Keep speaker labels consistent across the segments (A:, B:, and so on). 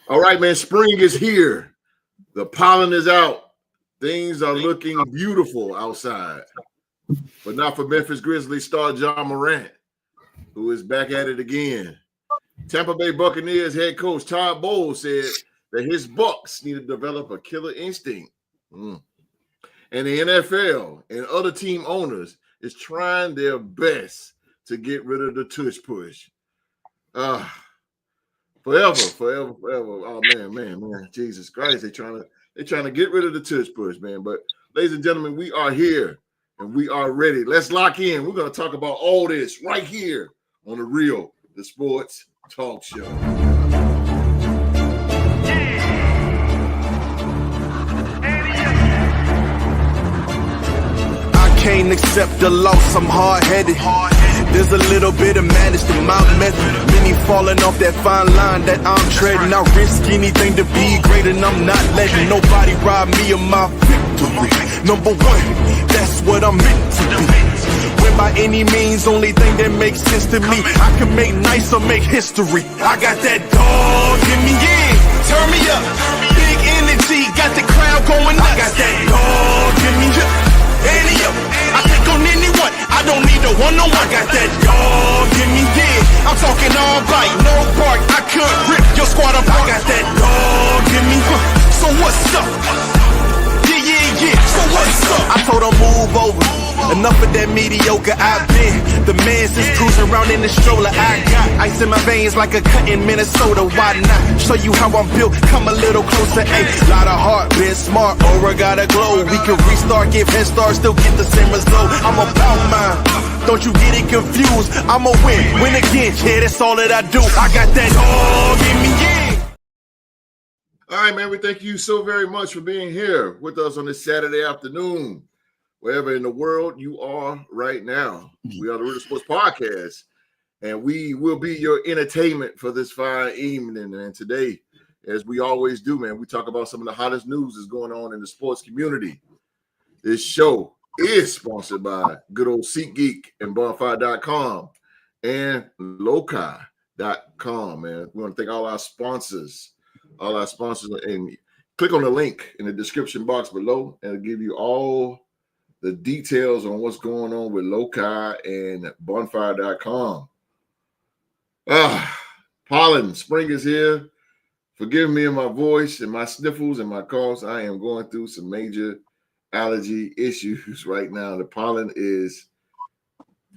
A: All right, man. Spring is here. The pollen is out. Things are looking beautiful outside. But not for Memphis Grizzlies star John Morant, who is back at it again. Tampa Bay Buccaneers head coach Todd Bowles said that his Bucs need to develop a killer instinct. And the NFL and other team owners is trying their best to get rid of the tush push. Forever. Oh man. Jesus Christ, they're trying to get rid of the tush push, man. But ladies and gentlemen, we are here and we are ready. Let's lock in. We're gonna talk about all this right here on the Sports Talk Show.
B: I can't accept the loss, I'm hard-headed. There's a little bit of madness to my method. Many falling off that fine line that I'm treading. I risk anything to be great and I'm not letting nobody rob me of my victory. Number one, that's what I'm meant to be. When by any means, only thing that makes sense to me, I can make nice or make history. I got that dog in me, yeah, turn me up. Big energy, got the crowd going nuts. I got that dog in me, I take on anyone, I don't need a one-on-one. I got that dog in me, yeah. I'm talking all bite, no bark. I could rip your squad apart. I got that dog in me, so what's up? Yeah, so what's up? I told her move over, enough of that mediocre. I've been the man since cruising around in the stroller. I got ice in my veins like a cut in Minnesota. Why not show you how I'm built? Come a little closer, ayy. Lot of heart, been smart, aura gotta glow. We can restart, give head start, still get the same result. I'm about mine, don't you get it confused. I'ma win again, yeah, that's all that I do. I got that dog in me, yeah.
A: All right, man, we thank you so very much for being here with us on this Saturday afternoon, wherever in the world you are right now. We are the Real Sports Podcast, and we will be your entertainment for this fine evening. And today, as we always do, man, we talk about some of the hottest news that's going on in the sports community. This show is sponsored by good old SeatGeek and Bonfire.com and Lokia.com, man. We want to thank all our sponsors, and click on the link in the description box below, and it'll give you all the details on what's going on with Lokia and Bonfire.com. Pollen, spring is here. Forgive me in my voice and my sniffles and my coughs. I am going through some major allergy issues right now. The pollen is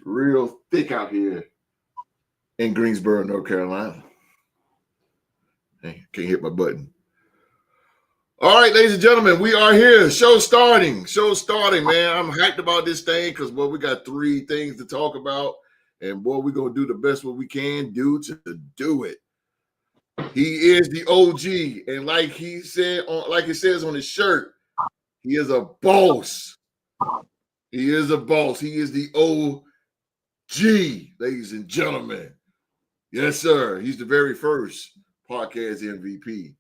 A: real thick out here in Greensboro, North Carolina. Hey, can't hit my button. All right, ladies and gentlemen, we are here. Show starting, man. I'm hyped about this thing because, well, we got 3 things to talk about, and, boy, we're going to do the best what we can do to do it. He is the OG, and like he said, like it says on his shirt, he is a boss. He is a boss. He is the OG, ladies and gentlemen. Yes, sir. He's the very first podcast MVP.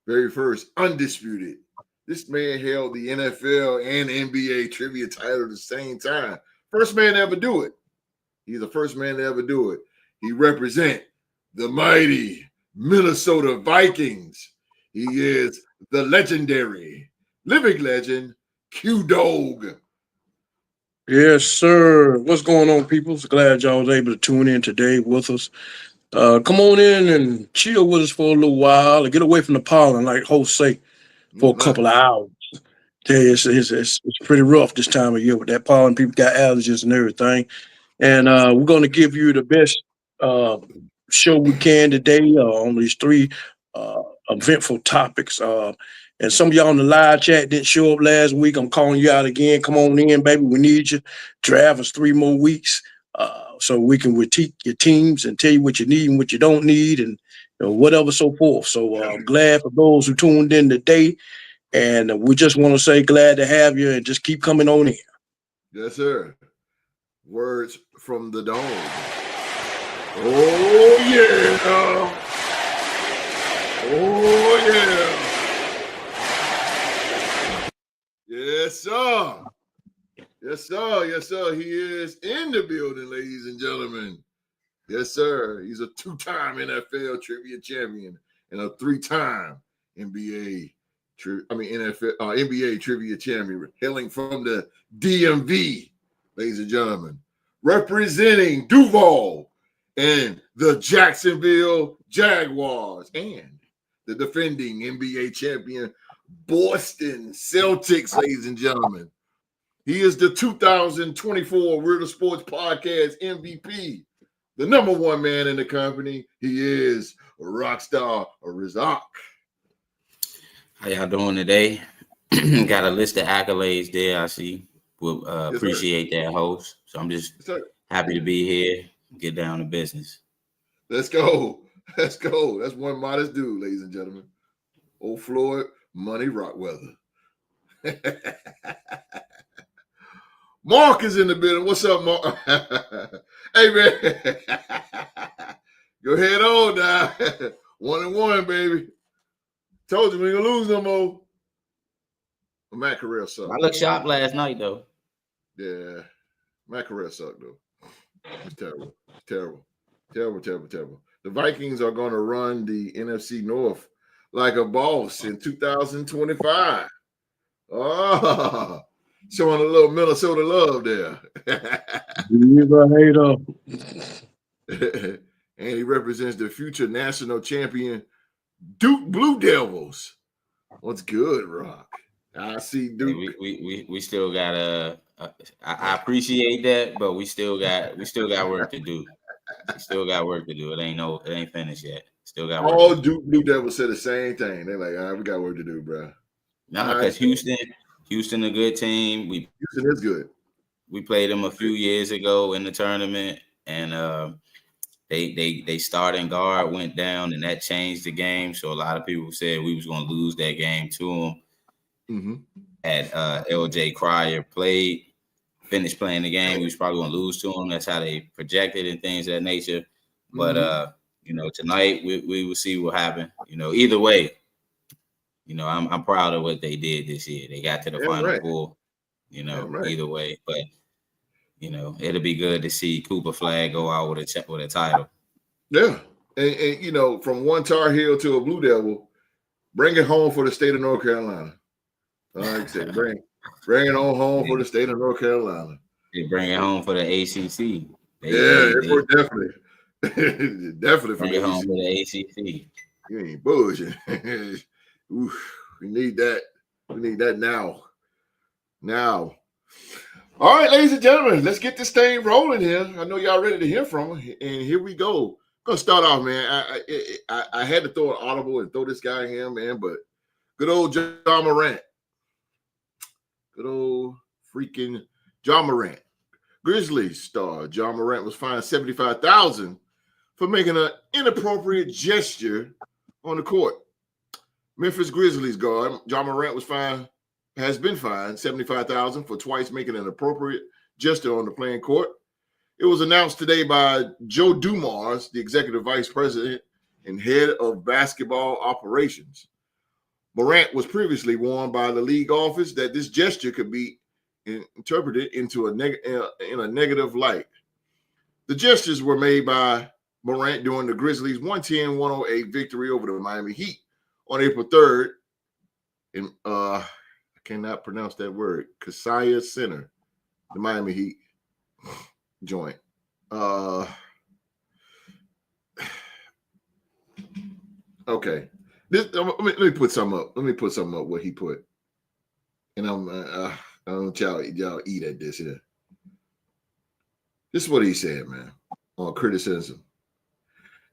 A: Very first, undisputed. This man held the NFL and NBA trivia title at the same time. First man to ever do it. He's the first man to ever do it. He represents the mighty Minnesota Vikings. He is the legendary, living legend, Q-Dog.
C: Yes, sir. What's going on, people? Glad y'all was able to tune in today with us. Come on in and chill with us for a little while and get away from the pollen, like hosts say, for a couple of hours. Tell you, it's pretty rough this time of year with that pollen. People got allergies and everything. And we're going to give you the best show we can today on these 3 eventful topics. And some of y'all in the live chat didn't show up last week. I'm calling you out again. Come on in, baby. We need you. Draft us 3 more weeks. So we can critique your teams and tell you what you need and what you don't need and whatever, so forth. So I'm glad for those who tuned in today. And we just want to say glad to have you and just keep coming on in.
A: Yes, sir. Words from the dome. Oh, yeah. Oh, yeah. Yes, sir. Yes, sir. Yes, sir. He is in the building, ladies and gentlemen. Yes, sir. He's a 2-time NFL trivia champion and a 3-time NBA NBA trivia champion, hailing from the DMV, ladies and gentlemen, representing Duval and the Jacksonville Jaguars and the defending NBA champion Boston Celtics, ladies and gentlemen. He is the 2024 Weirdo Sports Podcast MVP, the number one man in the company. He is Rockstar Razak.
D: How y'all doing today? Got a list of accolades there, I see. We'll appreciate that, host. So I'm just happy to be here. Get down to business.
A: Let's go. Let's go. That's one modest dude, ladies and gentlemen. Old Floyd Money Rockweather. Mark is in the building. What's up, Mark? Hey, man. Go ahead on now. 1-1, baby. Told you we ain't gonna lose no more. My career sucked.
D: I looked sharp last night, though.
A: Yeah. My career sucked, though. It's terrible. Terrible. Terrible, terrible, terrible. The Vikings are going to run the NFC North like a boss in 2025. Oh, showing a little Minnesota love there.
C: He's a hater.
A: And he represents the future national champion Duke Blue Devils. What's good, Rock? I see Duke.
D: We still got I appreciate that, but we still got work to do. We still got work to do. It ain't finished yet. Still got work.
A: All Duke Blue Devils said the same thing. They're like, we got work to do, bro.
D: No, because Houston a good team.
A: Houston is good.
D: We played them a few years ago in the tournament, and they starting guard went down, and that changed the game. So a lot of people said we was going to lose that game to them.
A: Mm-hmm.
D: Had LJ Cryer finished playing the game, we was probably going to lose to them. That's how they projected and things of that nature. But tonight we will see what happened. Either way, I'm proud of what they did this year. They got to the Final Four. Either way, but it'll be good to see Cooper Flag go out with a title.
A: Yeah, and from one Tar Heel to a Blue Devil, bring it home for the state of North Carolina. Like I said, bring it on home for the state of North Carolina.
D: They bring it home for the ACC.
A: Definitely. Definitely
D: bring it home for the ACC.
A: You ain't bullshit. We need that. We need that now. Now. All right, ladies and gentlemen, let's get this thing rolling here. I know y'all ready to hear from him, and here we go. I'm gonna start off, man. I had to throw an audible and throw this guy in, man, but good old John Morant. Good old freaking John Morant. Grizzlies star John Morant was fined $75,000 for making an inappropriate gesture on the court. Memphis Grizzlies guard John Morant has been fined $75,000 for twice making an inappropriate gesture on the playing court. It was announced today by Joe Dumars, the executive vice president and head of basketball operations. Morant was previously warned by the league office that this gesture could be interpreted into in a negative light. The gestures were made by Morant during the Grizzlies' 110-108 victory over the Miami Heat on April 3rd in I cannot pronounce that word, Kaseya Center, the Miami Heat joint. Okay. Let me put something up. Let me put something up what he put. And I don't know y'all eat at this here. This is what he said, man, on criticism.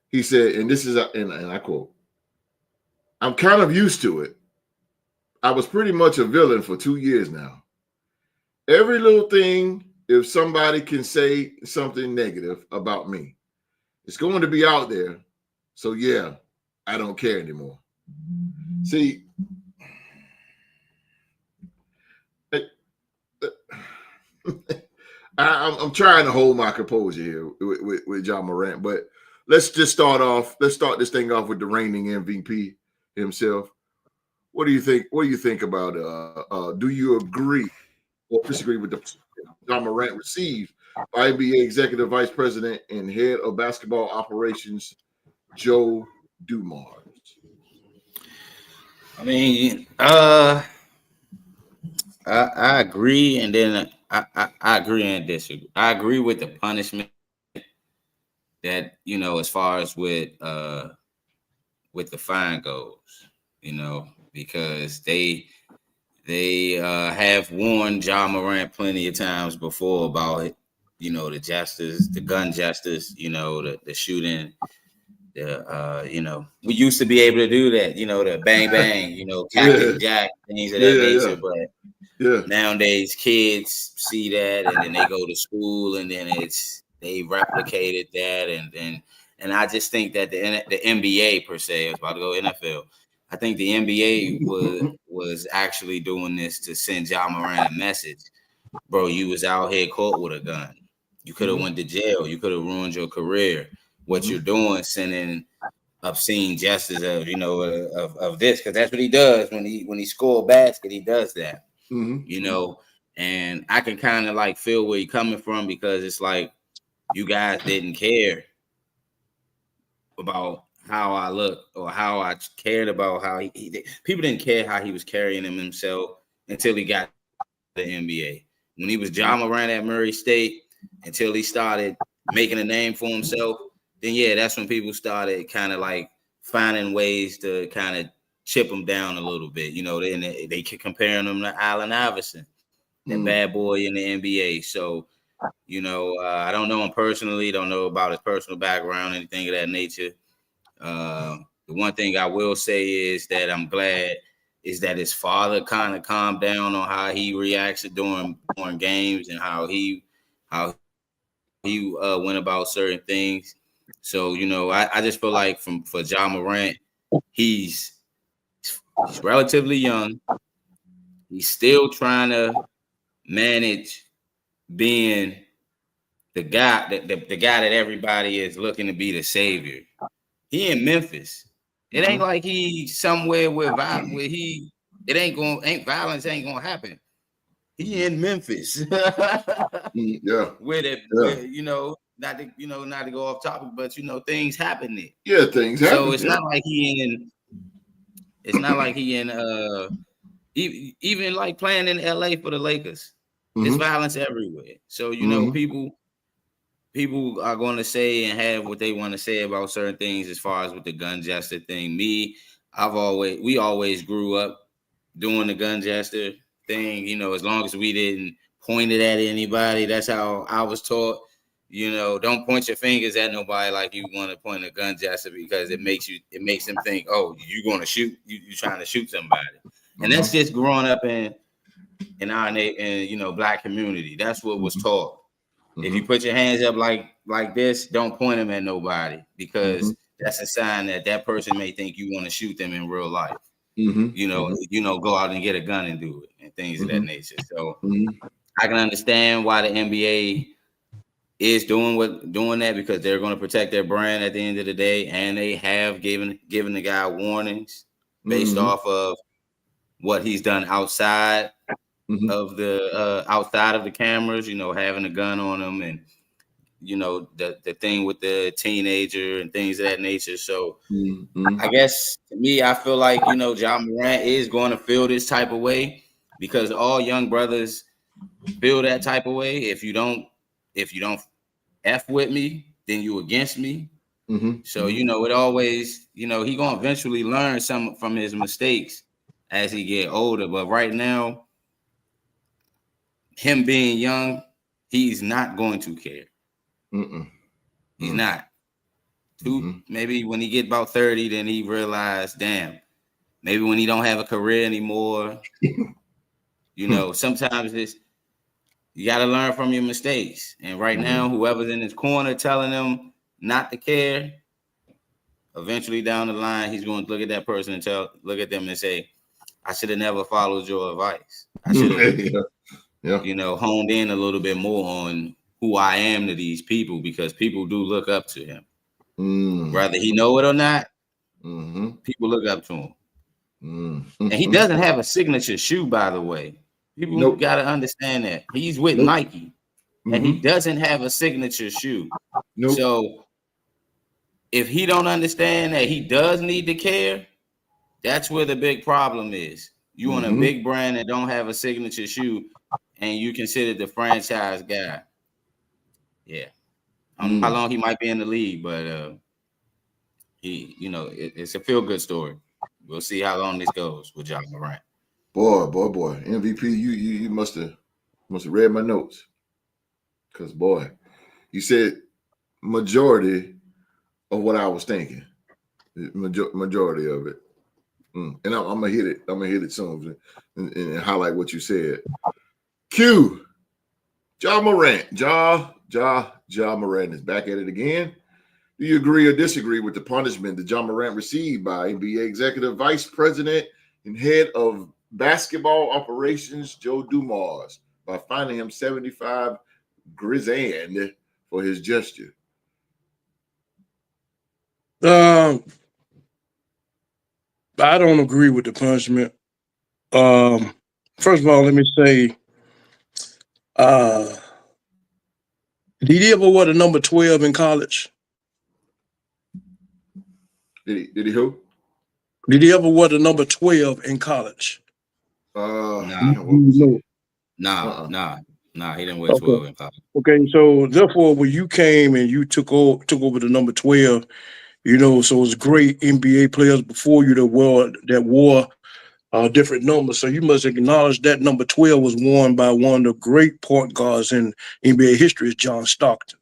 A: He said, and this is, and I quote, "I'm kind of used to it. I was pretty much a villain for 2 years now. Every little thing, if somebody can say something negative about me, it's going to be out there. So yeah, I don't care anymore." See, I'm trying to hold my composure here with John Morant, but let's just start this thing off with the reigning MVP himself. What do you think? What do you think about? Do you agree or disagree with the John Morant received IBA Executive Vice President and Head of Basketball Operations, Joe Dumars.
D: I mean, I agree, and then I agree and disagree. I agree with the punishment that, you know, as far as with the fine goes, you know, because they have warned Ja Morant plenty of times before about it, you know, the jesters, the gun jesters, you know, the shooting. You know, we used to be able to do that, you know, the bang bang, you know, Captain Jack, things of that nature. But nowadays kids see that and then they go to school and then they replicated that and I just think that the NBA per se, I was about to go NFL. I think the NBA was actually doing this to send Ja Morant a message. Bro, you was out here caught with a gun. You could have went to jail. You could have ruined your career. What you're doing, sending obscene gestures of, you know, of this, because that's what he does when he score a basket. He does that, you know. And I can kind of like feel where you're coming from, because it's like you guys didn't care about how I look or how I cared about how people didn't care how he was carrying himself until he got to the NBA. When he was Ja Morant at Murray State, until he started making a name for himself, then yeah, that's when people started kind of like finding ways to kind of chip him down a little bit. You know, they keep comparing him to Allen Iverson, that bad boy in the NBA. So, you know, I don't know him personally, don't know about his personal background, anything of that nature. The one thing I will say is that I'm glad is that his father kind of calmed down on how he reacts during games and how he went about certain things. So, you know, I just feel like for Ja Morant, he's relatively young. He's still trying to manage being the guy that everybody is looking to be the savior. He in Memphis. It ain't like he somewhere where violence ain't gonna happen. He in Memphis. Where you know, not to go off topic, but you know, things happen there.
A: Yeah, things happen.
D: So it's not like he in even like playing in LA for the Lakers. There's violence everywhere. So you know, people are going to say and have what they want to say about certain things as far as with the gun jester thing. We always grew up doing the gun jester thing, you know, as long as we didn't point it at anybody. That's how I was taught. You know, don't point your fingers at nobody like you want to point a gun jester, because it makes them think, oh, you're going to shoot, you're trying to shoot somebody. And that's just growing up in our you know, black community. That's what was taught. If you put your hands up like this, don't point them at nobody, because that's a sign that person may think you want to shoot them in real life. You know, go out and get a gun and do it and things of that nature. So I can understand why the NBA is doing that, because they're going to protect their brand at the end of the day, and they have given the guy warnings based off of what he's done outside of the cameras, you know, having a gun on him, and you know, the thing with the teenager and things of that nature. So I guess to me, I feel like, you know, Ja Morant is going to feel this type of way, because all young brothers feel that type of way. If you don't F with me, then you against me. So, you know, it always, you know, he gonna eventually learn some from his mistakes as he get older. But right now, him being young, he's not going to care. He's not. Maybe when he get about 30, then he realized, damn, maybe when he don't have a career anymore, you know, sometimes you got to learn from your mistakes. And right now, whoever's in his corner telling him not to care, eventually down the line, he's going to look at that person and look at them and say, I should have never followed your advice. I should have, you know, honed in a little bit more on who I am to these people, because people do look up to him. Whether he know it or not, people look up to him. And he doesn't have a signature shoe, by the way. People got to understand that. He's with Nike. and he doesn't have a signature shoe.
A: Nope.
D: So if he don't understand that he does need to care, that's where the big problem is. You want a big brand that don't have a signature shoe, and you consider the franchise guy. Yeah. I don't know how long he might be in the league, but he, it's a feel-good story. We'll see how long this goes with John Morant.
A: Boy. MVP, you must have read my notes. Because boy, you said majority of what I was thinking. Majority of it. And I'm gonna hit it. I'm gonna hit it soon and highlight what you said. Q. Ja Morant. Ja Morant is back at it again. Do you agree or disagree with the punishment that Ja Morant received by NBA Executive Vice President and Head of Basketball Operations Joe Dumars by fining him $75 grand for his gesture?
C: I don't agree with the punishment. First of all, let me say, did he ever wear the number 12 in college?
A: Did he who?
C: Did he ever wear the number 12 in college?
D: Nah, he didn't wear 12 in college.
C: Okay, so therefore, when you came and you took over the number 12, so it was great NBA players before you that wore different numbers. So you must acknowledge that number 12 was worn by one of the great point guards in NBA history, is John Stockton.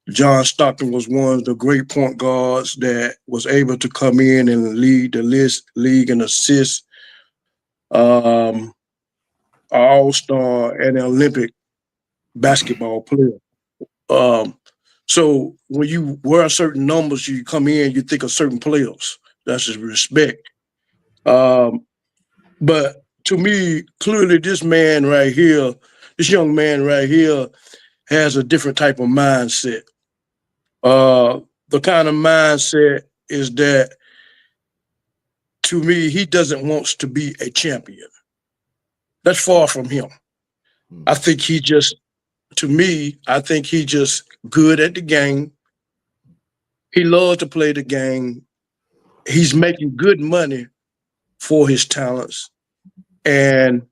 C: John Stockton was one of the great point guards that was able to come in and lead the league in assists, all-star and Olympic basketball player. So when you wear certain numbers, you come in, you think of certain players. That's just respect. But to me, clearly this young man right here, has a different type of mindset. The kind of mindset is that, to me, he doesn't want to be a champion. That's far from him. I think he just good at the game. He loves to play the game. He's making good money for his talents. And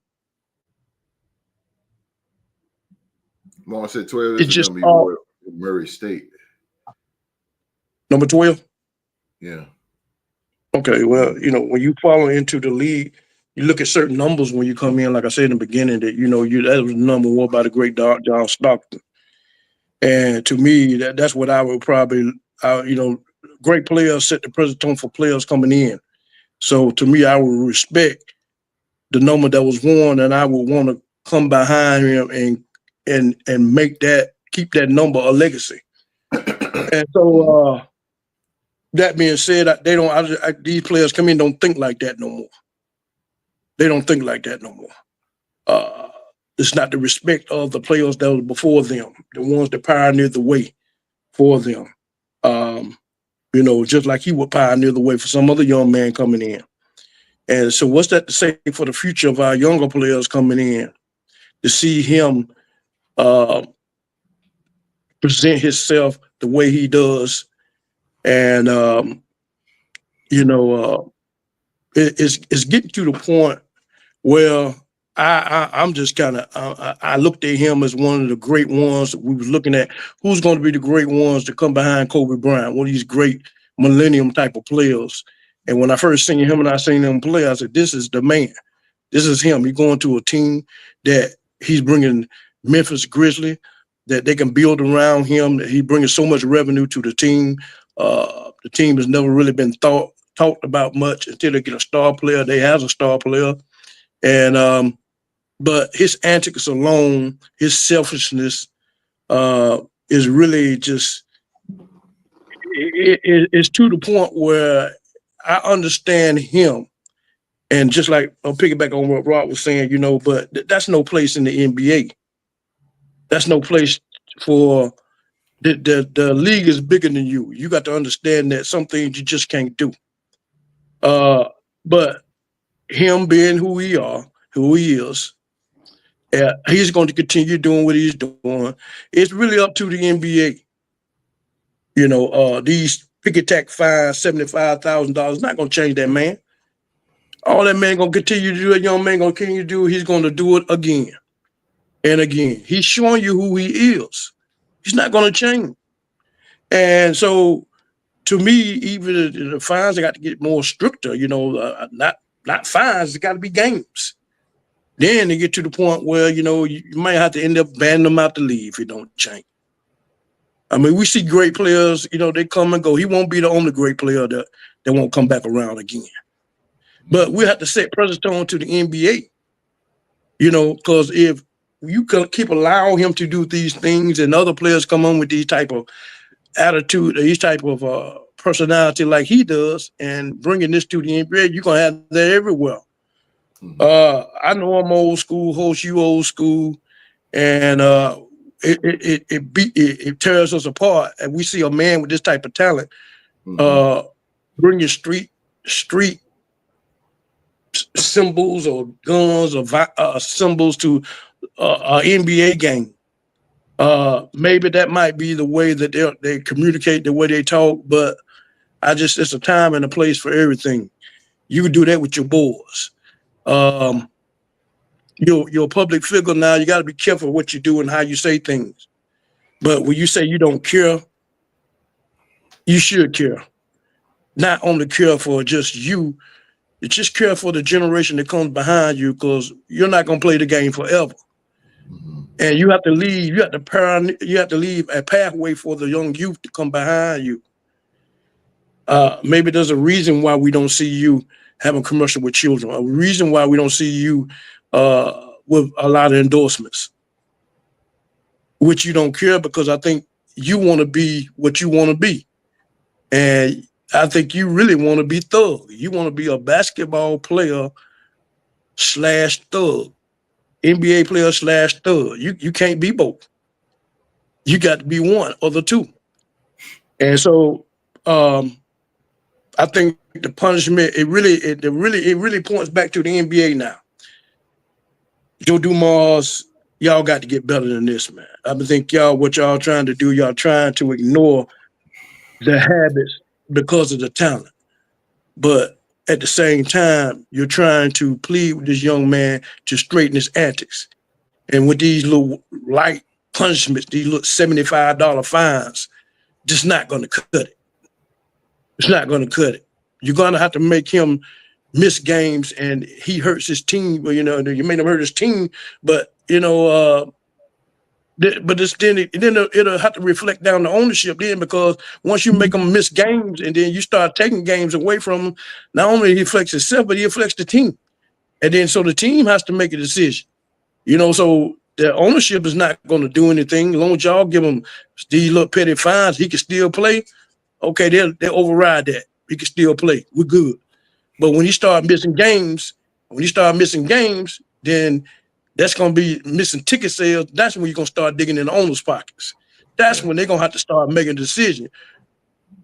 A: Mom said 12 is the number you wore at Murray State.
C: Number 12?
A: Yeah.
C: Okay, well, when you fall into the league, you look at certain numbers when you come in, like I said in the beginning, that that was the number one by the great John Stockton. And to me, that's what I would probably, great players set the precedent for players coming in. So to me, I would respect the number that was worn, and I would want to come behind him and keep that number a legacy. And so that being said, these players come in don't think like that no more. They don't think like that no more. It's not the respect of the players that was before them, the ones that pioneered the way for them. Just like he would pioneer the way for some other young man coming in. And so what's that to say for the future of our younger players coming in, to see him present himself the way he does? And, it's getting to the point where I'm just kind of, I looked at him as one of the great ones. We was looking at who's going to be the great ones to come behind Kobe Bryant, one of these great millennium type of players. And when I first seen him and I seen him play, I said, this is the man. This is him. He's going to a team that he's bringing Memphis Grizzlies, that they can build around him, that he's bringing so much revenue to the team. The team has never really been talked about much until they get a star player. They have a star player. And but his antics alone, his selfishness is really just, it's to the point where I understand him. And just like I'll piggyback on what Rod was saying, but that's no place in the NBA. That's no place for the league is bigger than you. You got to understand that some things you just can't do. But him being who he is, He's going to continue doing what he's doing. It's really up to the NBA. These pick-attack fines, $75,000, not going to change that man. All that man going to continue to do, that young man going to continue to do, he's going to do it again and again. He's showing you who he is. He's not going to change. And so, to me, even the fines, they got to get more stricter, not fines, it got to be games. Then they get to the point where, you might have to end up banning them out the league if it don't change. I mean, we see great players, they come and go. He won't be the only great player that won't come back around again. But we have to set precedent to the NBA, because if you can keep allowing him to do these things and other players come on with these type of attitude, these type of personality like he does, and bringing this to the NBA, you're going to have that everywhere. I know I'm old school, Host, you old school, and it tears us apart. And we see a man with this type of talent bringing street symbols or guns or symbols to an NBA game. Maybe that might be the way that they communicate, the way they talk, but it's a time and a place for everything. You can do that with your boys. You're a public figure now. You got to be careful what you do and how you say things. But when you say you don't care, you should care. Not only care for just you, just care for the generation that comes behind you, because you're not going to play the game forever. And you have to leave. You have to leave a pathway for the young youth to come behind you. Maybe there's a reason why we don't see you having commercial with children. A reason why we don't see you with a lot of endorsements, which you don't care, because I think you want to be what you want to be, and I think you really want to be thug. You want to be a basketball player / thug. NBA player / thug. You can't be both. You got to be one or the two. And so I think the punishment, it really points back to the NBA now. Joe Dumars, y'all got to get better than this, man. I think what y'all trying to do, y'all trying to ignore the habits because of the talent. But at the same time, you're trying to plead with this young man to straighten his antics. And with these little light punishments, these little $75 fines, just not going to cut it. It's not going to cut it. You're going to have to make him miss games, and he hurts his team. Well, you made him hurt his team, but, but it'll have to reflect down the ownership then, because once you make them miss games and then you start taking games away from them, not only he affects himself, but he affects the team. And then so the team has to make a decision. So the ownership is not going to do anything. As long as y'all give him these little petty fines, he can still play. Okay, they'll override that. He can still play. We're good. But when you start missing games, then that's going to be missing ticket sales. That's when you're going to start digging in the owners' pockets. That's when they're going to have to start making a decision.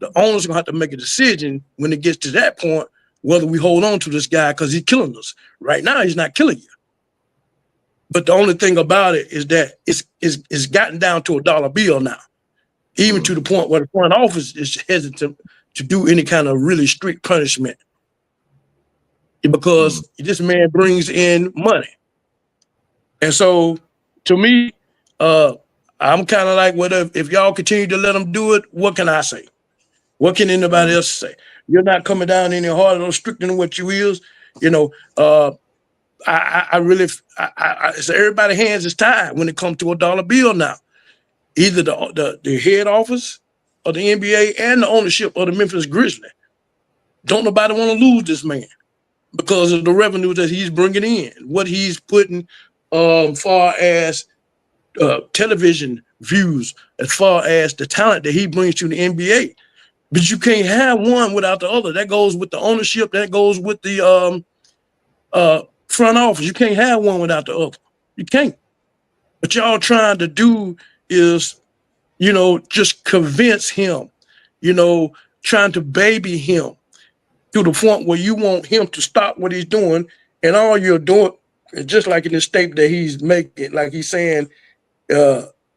C: The owners are going to have to make a decision when it gets to that point, whether we hold on to this guy because he's killing us. Right now, he's not killing you. But the only thing about it is that it's gotten down to a dollar bill now, even to the point where the front office is hesitant to do any kind of really strict punishment, because this man brings in money. And so, to me, I'm kind of like, well, if y'all continue to let them do it, what can I say? What can anybody else say? You're not coming down any harder or stricter than what you is. So everybody's hands is tied when it comes to a dollar bill now. Either the head office of the NBA and the ownership of the Memphis Grizzlies. Don't nobody want to lose this man because of the revenue that he's bringing in, what he's putting far as television views, as far as the talent that he brings to the NBA. But you can't have one without the other. That goes with the ownership. That goes with the front office. You can't have one without the other. You can't. What y'all trying to do is, just convince him, trying to baby him to the point where you want him to stop what he's doing, and all you're doing just like in the statement that he's making, like he's saying,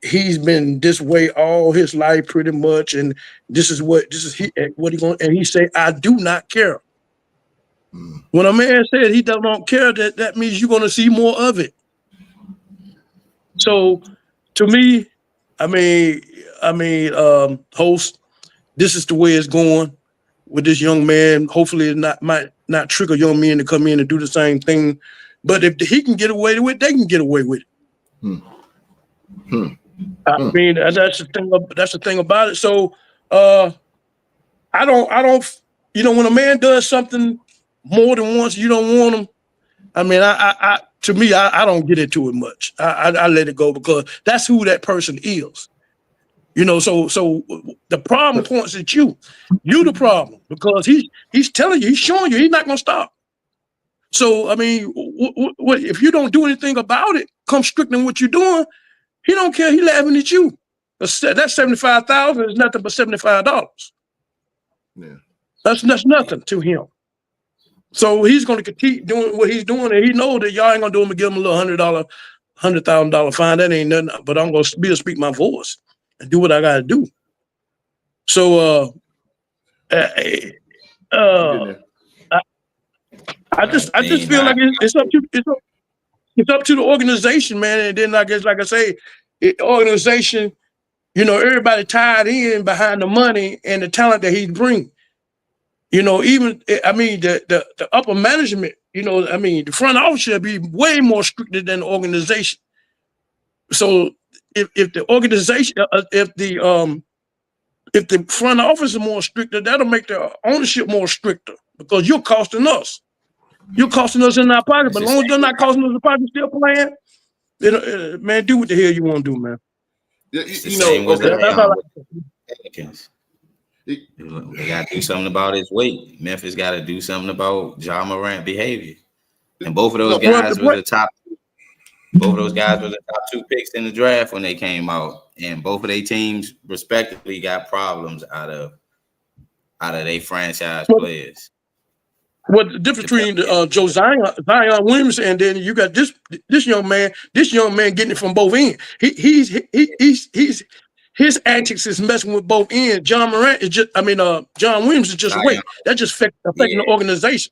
C: he's been this way all his life pretty much, and what he going, and he say, I do not care. When a man said he don't care, that means you're gonna see more of it. So to me, host, this is the way it's going with this young man. Hopefully it might not trigger young men to come in and do the same thing. But if he can get away with it, they can get away with it. I mean, that's the thing about it. So I don't, when a man does something more than once, you don't want him. I mean, to me, I don't get into it much. I let it go because that's who that person is. So the problem points at you. You the problem because he's telling you, he's showing you, he's not gonna stop. So I mean, what if you don't do anything about it? Come strict in what you're doing. He don't care. He laughing at you. That $75,000 is nothing but $75.
A: Yeah,
C: that's nothing to him. So he's going to keep doing what he's doing, and he knows that y'all ain't gonna do him and give him a little $100,000 fine. That ain't nothing. But I'm gonna speak my voice and do what I gotta do. So I just feel like it's up to the organization, man. And then like I say, organization, everybody tied in behind the money and the talent that he's bringing. Even the upper management, the front office should be way more stricter than the organization. So if the organization, if the front office is more stricter, that'll make the ownership more stricter because you're costing us. You're costing us in our pocket, but as long as they're not costing us in the pocket, still playing, man, do what the hell you want to do, man.
D: They got to do something about his weight. Memphis got to do something about John Morant behavior. And both of those guys were the top. Both of those guys were the top 2 picks in the draft when they came out, and both of their teams respectively got problems out of their franchise players.
C: What the difference between Zion Williams and then you got this young man getting it from both ends. His antics is messing with both ends. John Morant is John Williams is just weight. That's just affecting the organization.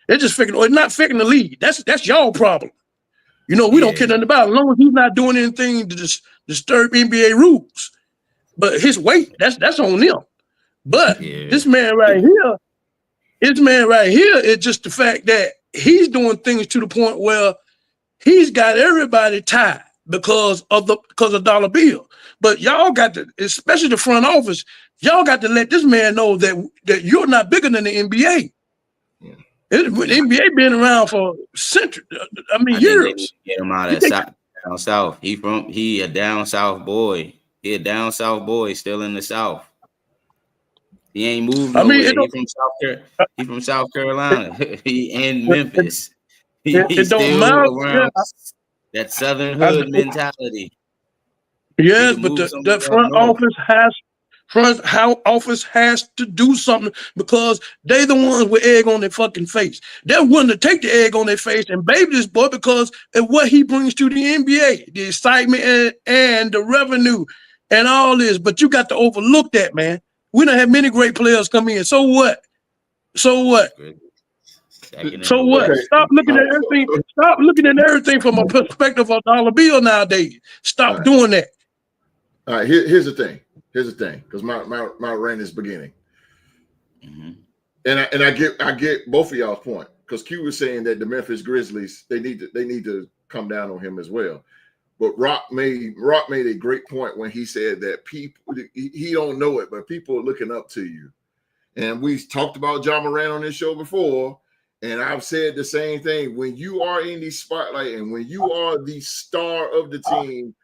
C: It's just not affecting the league. That's y'all problem. We don't care nothing about it. As long as he's not doing anything to disturb NBA rules. But his weight, that's on them. But this man right here is just the fact that he's doing things to the point where he's got everybody tied because of dollar bill. But y'all got to, especially the front office, y'all got to let this man know that you're not bigger than the NBA. Yeah. The NBA been around for centuries. Years.
D: Get him out of down south. He a down south boy. He a down south boy still in the South. He ain't moved nowhere. He's from South Carolina. He in Memphis. He's still around that Southern hood mentality.
C: Yes, but the front office has to do something because they the ones with egg on their fucking face. They're willing to take the egg on their face and baby this boy because of what he brings to the NBA, the excitement and the revenue and all this. But you got to overlook that, man. We don't have many great players come in. So what? So what? Stop looking at everything. Stop looking at everything from a perspective of dollar bill nowadays. Stop doing that.
A: All right. Here's the thing. Because my reign is beginning. Mm-hmm. And I get both of y'all's point. Because Q was saying that the Memphis Grizzlies they need to come down on him as well. But Rock made a great point when he said that people he don't know it, but people are looking up to you. And we talked about John Morant on this show before, and I've said the same thing. When you are in the spotlight and when you are the star of the team,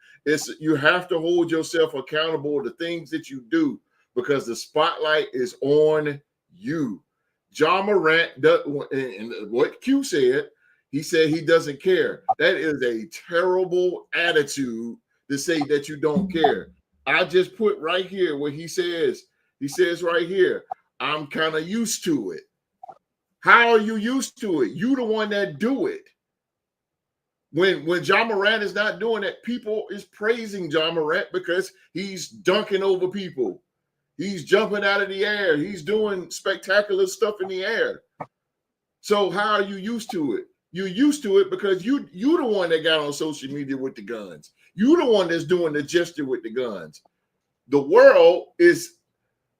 A: you have to hold yourself accountable to things that you do because the spotlight is on you. John Morant, and what Q said, he said he doesn't care. That is a terrible attitude to say that you don't care. I just put right here what he says. He says right here, I'm kind of used to it. How are you used to it? You the one that do it. When John Morant is not doing that, people is praising John Morant because he's dunking over people. He's jumping out of the air. He's doing spectacular stuff in the air. So how are you used to it? You're used to it because you the one that got on social media with the guns. You the one that's doing the gesture with the guns. The world is,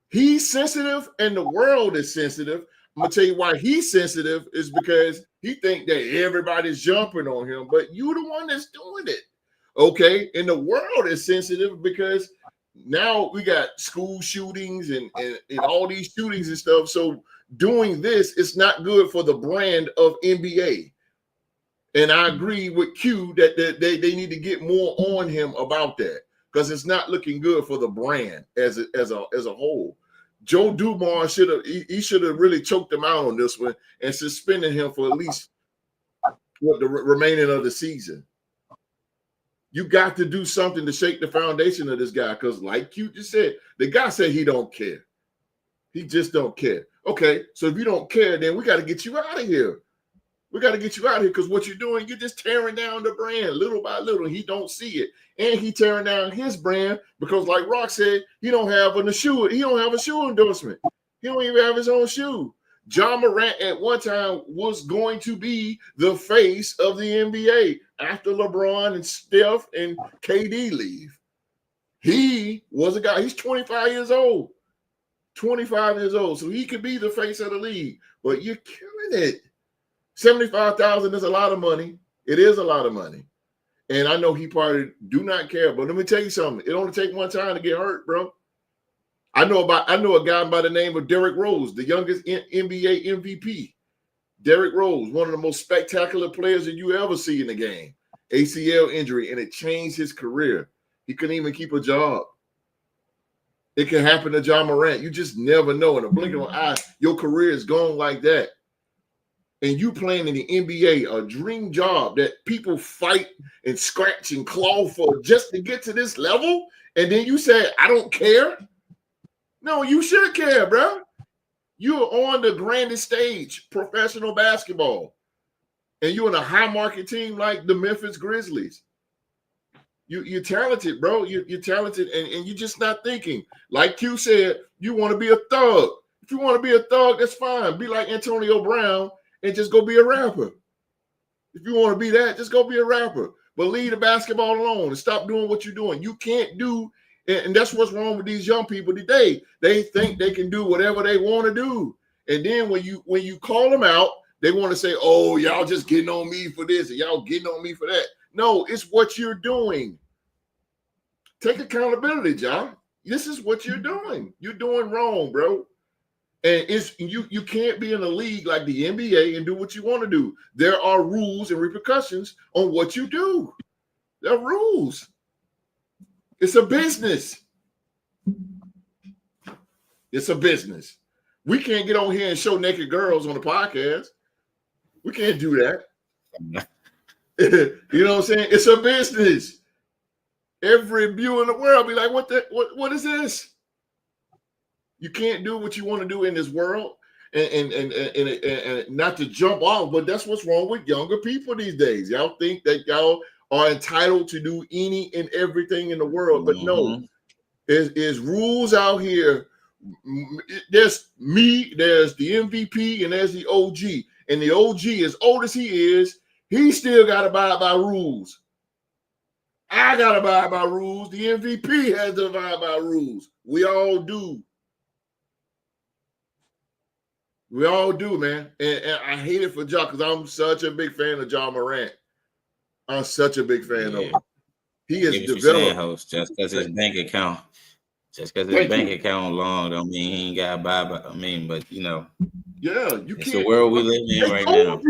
A: he's sensitive and the world is sensitive. I'm gonna tell you why he's sensitive is because he think that everybody's jumping on him, but you the one that's doing it. Okay, and the world is sensitive because now we got school shootings and all these shootings and stuff. So doing this is not good for the brand of NBA. And I agree with Q that they need to get more on him about that because it's not looking good for the brand as a whole. Joe Dumars should have really choked him out on this one and suspended him for at least the remaining of the season. You got to do something to shake the foundation of this guy because, like Q just said, the guy said he don't care. He just don't care. Okay, so if you don't care, then we got to get you out of here. We got to get you out of here because what you're doing, you're just tearing down the brand little by little. He don't see it. And he tearing down his brand because, like Rock said, he don't have a shoe endorsement. He don't even have his own shoe. John Morant at one time was going to be the face of the NBA after LeBron and Steph and KD leave. He was a guy. He's 25 years old. 25 years old. So he could be the face of the league. But you're killing it. $75,000 is a lot of money. It is a lot of money. And I know he probably do not care. But let me tell you something. It only takes one time to get hurt, bro. I know a guy by the name of Derrick Rose, the youngest NBA MVP. Derrick Rose, one of the most spectacular players that you ever see in the game. ACL injury, and it changed his career. He couldn't even keep a job. It can happen to John Morant. You just never know. In a blink of an eye, your career is gone like that. And you playing in the NBA, a dream job that people fight and scratch and claw for just to get to this level. And then you say, I don't care. No, you should care, bro. You're on the grandest stage, professional basketball. And you're in a high market team like the Memphis Grizzlies. You're talented, bro. You're talented, and you're just not thinking. Like Q said, you want to be a thug. If you want to be a thug, that's fine. Be like Antonio Brown and just go be a rapper. If you want to be that, just go be a rapper. But leave the basketball alone and stop doing what you're doing. You can't do, and that's what's wrong with these young people today. They think they can do whatever they want to do. And then when you call them out, they want to say, oh, y'all just getting on me for this and y'all getting on me for that. No, it's what you're doing. Take accountability, John. This is what you're doing. You're doing wrong, bro. And it's you can't be in a league like the NBA and do what you want to do. There are rules and repercussions on what you do. There are rules. It's a business. It's a business. We can't get on here and show naked girls on the podcast. We can't do that. You know what I'm saying? It's a business. Every viewer in the world be like, what is this? You can't do what you want to do in this world and not to jump off, but that's what's wrong with younger people these days. Y'all think that y'all are entitled to do any and everything in the world, but no, there's rules out here. There's me, there's the MVP, and there's the OG. And the OG, as old as he is, he still got to abide by rules. I got to abide by rules. The MVP has to abide by rules. We all do. We all do, man. And I hate it for John because I'm such a big fan of John Morant. I'm such a big fan of him. He is developed.
D: Host, just because his bank account, long, don't mean he ain't got to buy. But you know,
A: yeah, you
D: it's
A: can't.
D: The world we live in right now.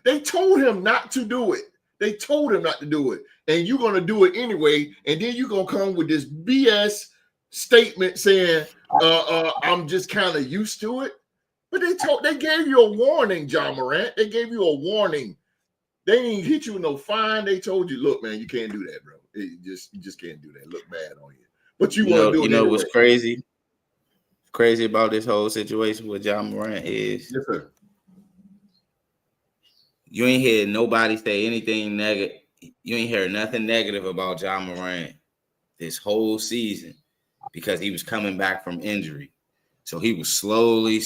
A: They told him not to do it. They told him not to do it, and you're gonna do it anyway. And then you're gonna come with this BS statement saying, "I'm just kind of used to it." But they gave you a warning, John Morant. They gave you a warning. They didn't hit you with no fine. They told you, look, man, you can't do that, bro. You just can't do that. Look bad on you. But you want to do it.
D: You know what's crazy? Crazy about this whole situation with John Morant is You ain't hear nobody say anything negative. You ain't heard nothing negative about Ja Morant this whole season because he was coming back from injury. So he was slowly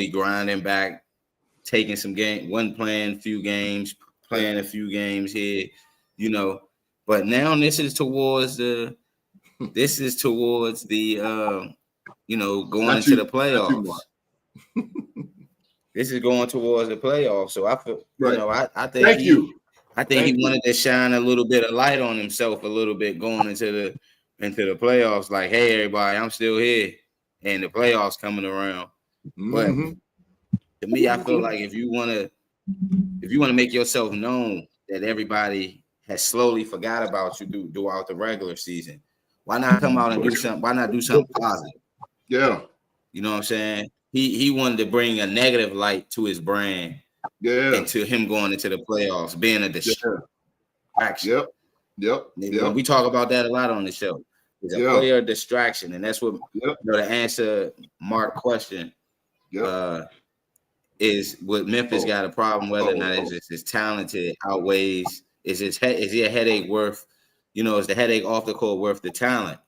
D: grinding back, taking some game, playing a few games here, But now this is towards the going into the playoffs. This is going towards the playoffs. So I feel, I think he wanted to shine a little bit of light on himself a little bit going into the playoffs. Like, hey, everybody, I'm still here, and the playoffs coming around. But to me, I feel like if you want to make yourself known that everybody has slowly forgot about you throughout the regular season, why not come out and do something? Why not do something positive?
A: Yeah.
D: You know what I'm saying? He wanted to bring a negative light to his brand. Yeah. And to him going into the playoffs, being a distraction.
A: Yep.
D: We talk about that a lot on the show. It's a player distraction, and that's what to answer Mark's question. Is what Memphis got a problem whether or not it's his talented outweighs is he a headache worth, is the headache off the court worth the talent?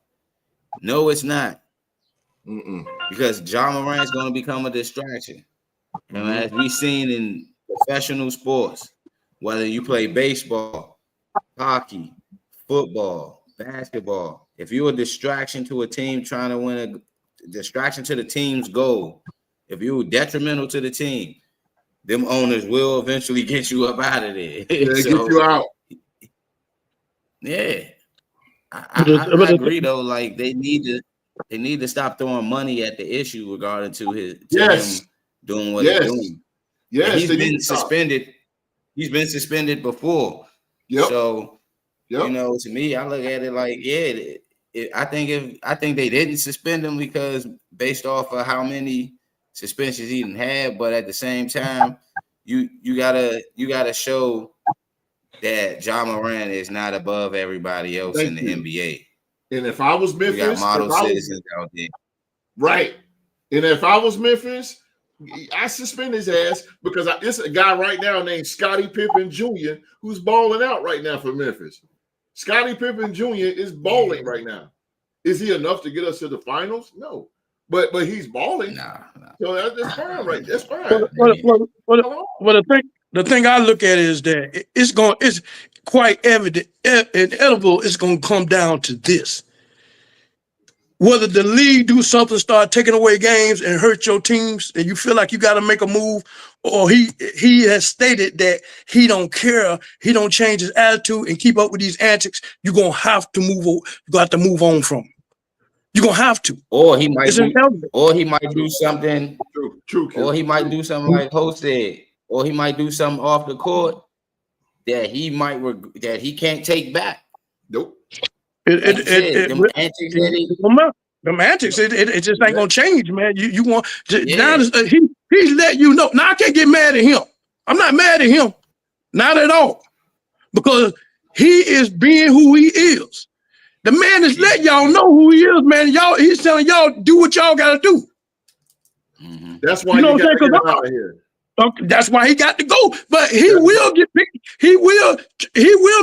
D: No, it's not. Because Ja Morant is going to become a distraction. As we've seen in professional sports, whether you play baseball, hockey, football, basketball, if you're a distraction to a team trying to win, a distraction to the team's goal, if you're detrimental to the team, them owners will eventually get you up out of there.
A: Get you out.
D: Yeah. I agree though. Like they need to stop throwing money at the issue regarding to him doing what he's doing. Yes, and he's been suspended. He's been suspended before. So to me, I look at it like, I think they didn't suspend him because based off of how many suspensions he didn't have, but at the same time, you gotta show that Ja Morant is not above everybody else in the NBA.
A: And if I was Memphis,
D: you got model citizens out there.
A: Right. And if I was Memphis, I suspend his ass because it's a guy right now named Scottie Pippen Jr. who's balling out right now for Memphis. Scottie Pippen Jr. is balling right now. Is he enough to get us to the finals? No. But he's balling. Nah. So that's fine, right? That's fine.
C: Well, the thing I look at is that it's quite evident, inevitable. It's going to come down to this: whether the league do something, start taking away games and hurt your teams, and you feel like you got to make a move, or he has stated that he don't care, he don't change his attitude and keep up with these antics. You're gonna have to move. You got to move on from him. You're gonna have to.
D: Or he might do something. True. Or he might do something like Ho said. Or he might do something off the court that he can't take back.
A: Nope.
C: Them antics, it just ain't gonna change, man. You want now? He's letting you know. Now I can't get mad at him. I'm not mad at him, not at all, because he is being who he is. The man is letting y'all know who he is, man. He's telling y'all do what y'all gotta do.
A: That's why you gotta get out of here.
C: That's why he got to go, but he will get picked. He will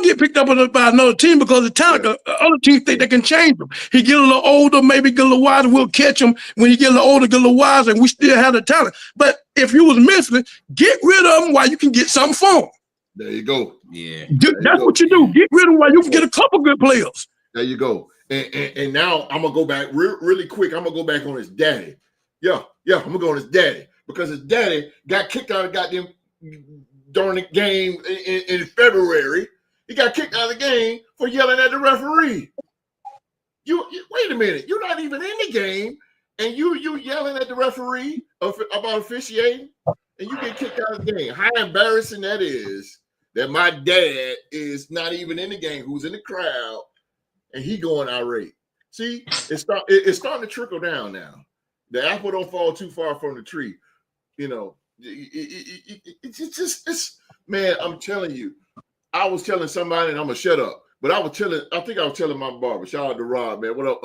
C: get picked up by another team because the talent. Other teams think they can change him. He get a little older, maybe get a little wiser. We'll catch him when he get a little older, get a little wiser, and we still have the talent. But if you was Memphis, get rid of him while you can get something for him.
A: There you go.
D: Yeah,
C: that's what you do. Get rid of him while you can get a couple good players.
A: There you go. And now I'm gonna go back really quick. I'm gonna go back on his daddy. Yeah. I'm gonna go on his daddy. Because his daddy got kicked out of goddamn during the game in February. He got kicked out of the game for yelling at the referee. You wait a minute. You're not even in the game, and you yelling at the referee about officiating, and you get kicked out of the game. How embarrassing that is that my dad is not even in the game, who's in the crowd, and he going irate. See, it's starting to trickle down now. The apple don't fall too far from the tree. It's man, I'm telling you, I was telling somebody, and I'm gonna shut up, but I think I was telling my barber, shout out to Rob, man. What up,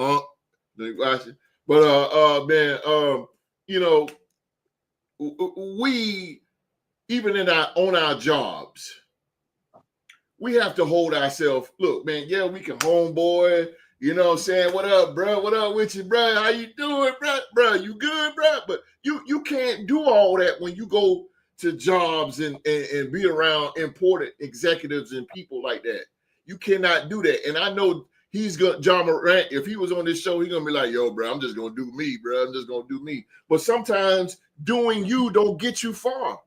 A: But man, we even on our jobs, we have to hold ourselves. Look, man, yeah, we can homeboy. You know what I'm saying? What up, bro? What up with you, bro? How you doing, bro? Bro, you good, bro? But you can't do all that when you go to jobs and be around important executives and people like that. You cannot do that. And I know John Morant, if he was on this show, he's gonna be like, yo, bro, I'm just gonna do me, bro. I'm just gonna do me. But sometimes doing you don't get you far.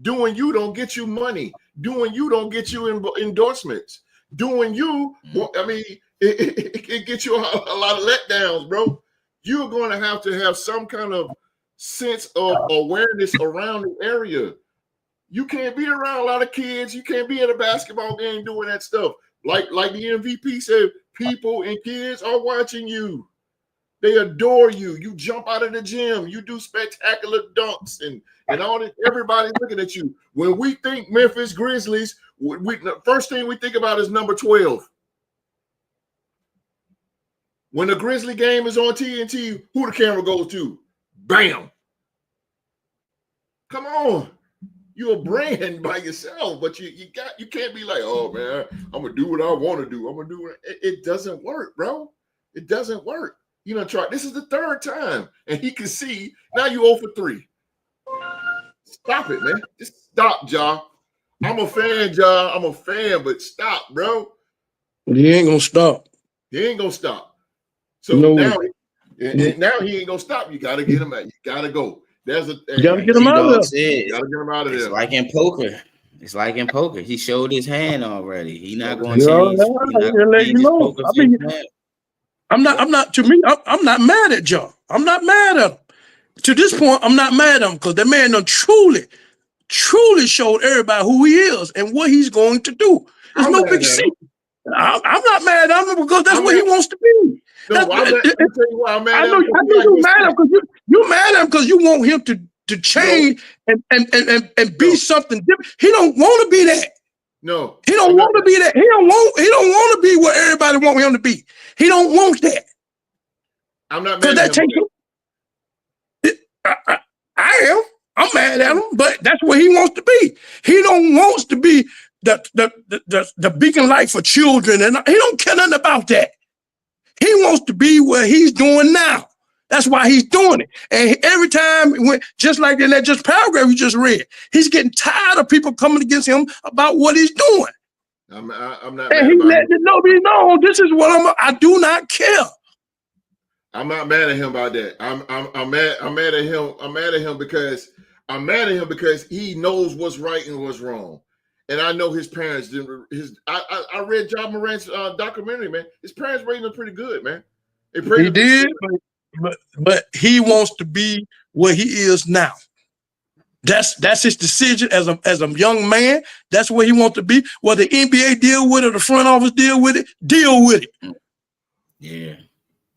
A: Doing you don't get you money. Doing you don't get you endorsements. Doing you, I mean, it gets you a lot of letdowns, bro. You're going to have some kind of sense of awareness around the area. You can't be around a lot of kids. You can't be at a basketball game doing that stuff. Like the MVP said, people and kids are watching you. They adore you. You jump out of the gym. You do spectacular dunks and all that. Everybody's looking at you. When we think Memphis Grizzlies, the first thing we think about is number 12. When the Grizzly game is on TNT, who the camera goes to? Bam. Come on. You're a brand by yourself, but you can't be like, oh man, I'm gonna do what I want to do. I'm gonna do it. It doesn't work, bro. It doesn't work. You know, try. This is the third time, and he can see now you 0 for 3. Stop it, man. Just stop, Ja. I'm a fan, Ja. I'm a fan, but stop, bro.
C: He ain't gonna stop.
A: He ain't gonna stop. So now he ain't gonna stop. You gotta get him out. You gotta go. You
C: gotta get him out of there.
A: You gotta get him out of there.
D: It's like in poker. It's like in poker. He showed his hand already. He's not going to change.
C: I'm not. To me, I'm not mad at John. I'm not mad at him. To this point, I'm not mad at him because that man done truly showed everybody who he is and what he's going to do. There's no big secret. I'm not mad at him because that's what he wants to be.
A: No, I'm tell you why I'm mad at him.
C: I know you're mad at him because you're mad at him because you want him to change and be something different. He don't want to be that.
A: No,
C: he don't want to be that. He don't want to be what everybody want him to be. He don't want that.
A: I'm not mad at him.
C: I am. I'm mad at him, but that's what he wants to be. He don't wants to be the beacon light for children, and he don't care nothing about that. He wants to be where he's doing now. That's why he's doing it. And every time, just like in that just paragraph you just read, he's getting tired of people coming against him about what he's doing.
A: I'm not.
C: And he's letting it know, this is what I do not care.
A: I'm not mad at him about that. I'm mad at him. I'm mad at him because he knows what's right and what's wrong. And I know his parents didn't. I read John Morant's documentary, man. His parents raised him pretty good, man.
C: He did, but he wants to be where he is now. That's his decision as a young man. That's where he wants to be. Whether the NBA deal with it or the front office deal with it.
D: Yeah.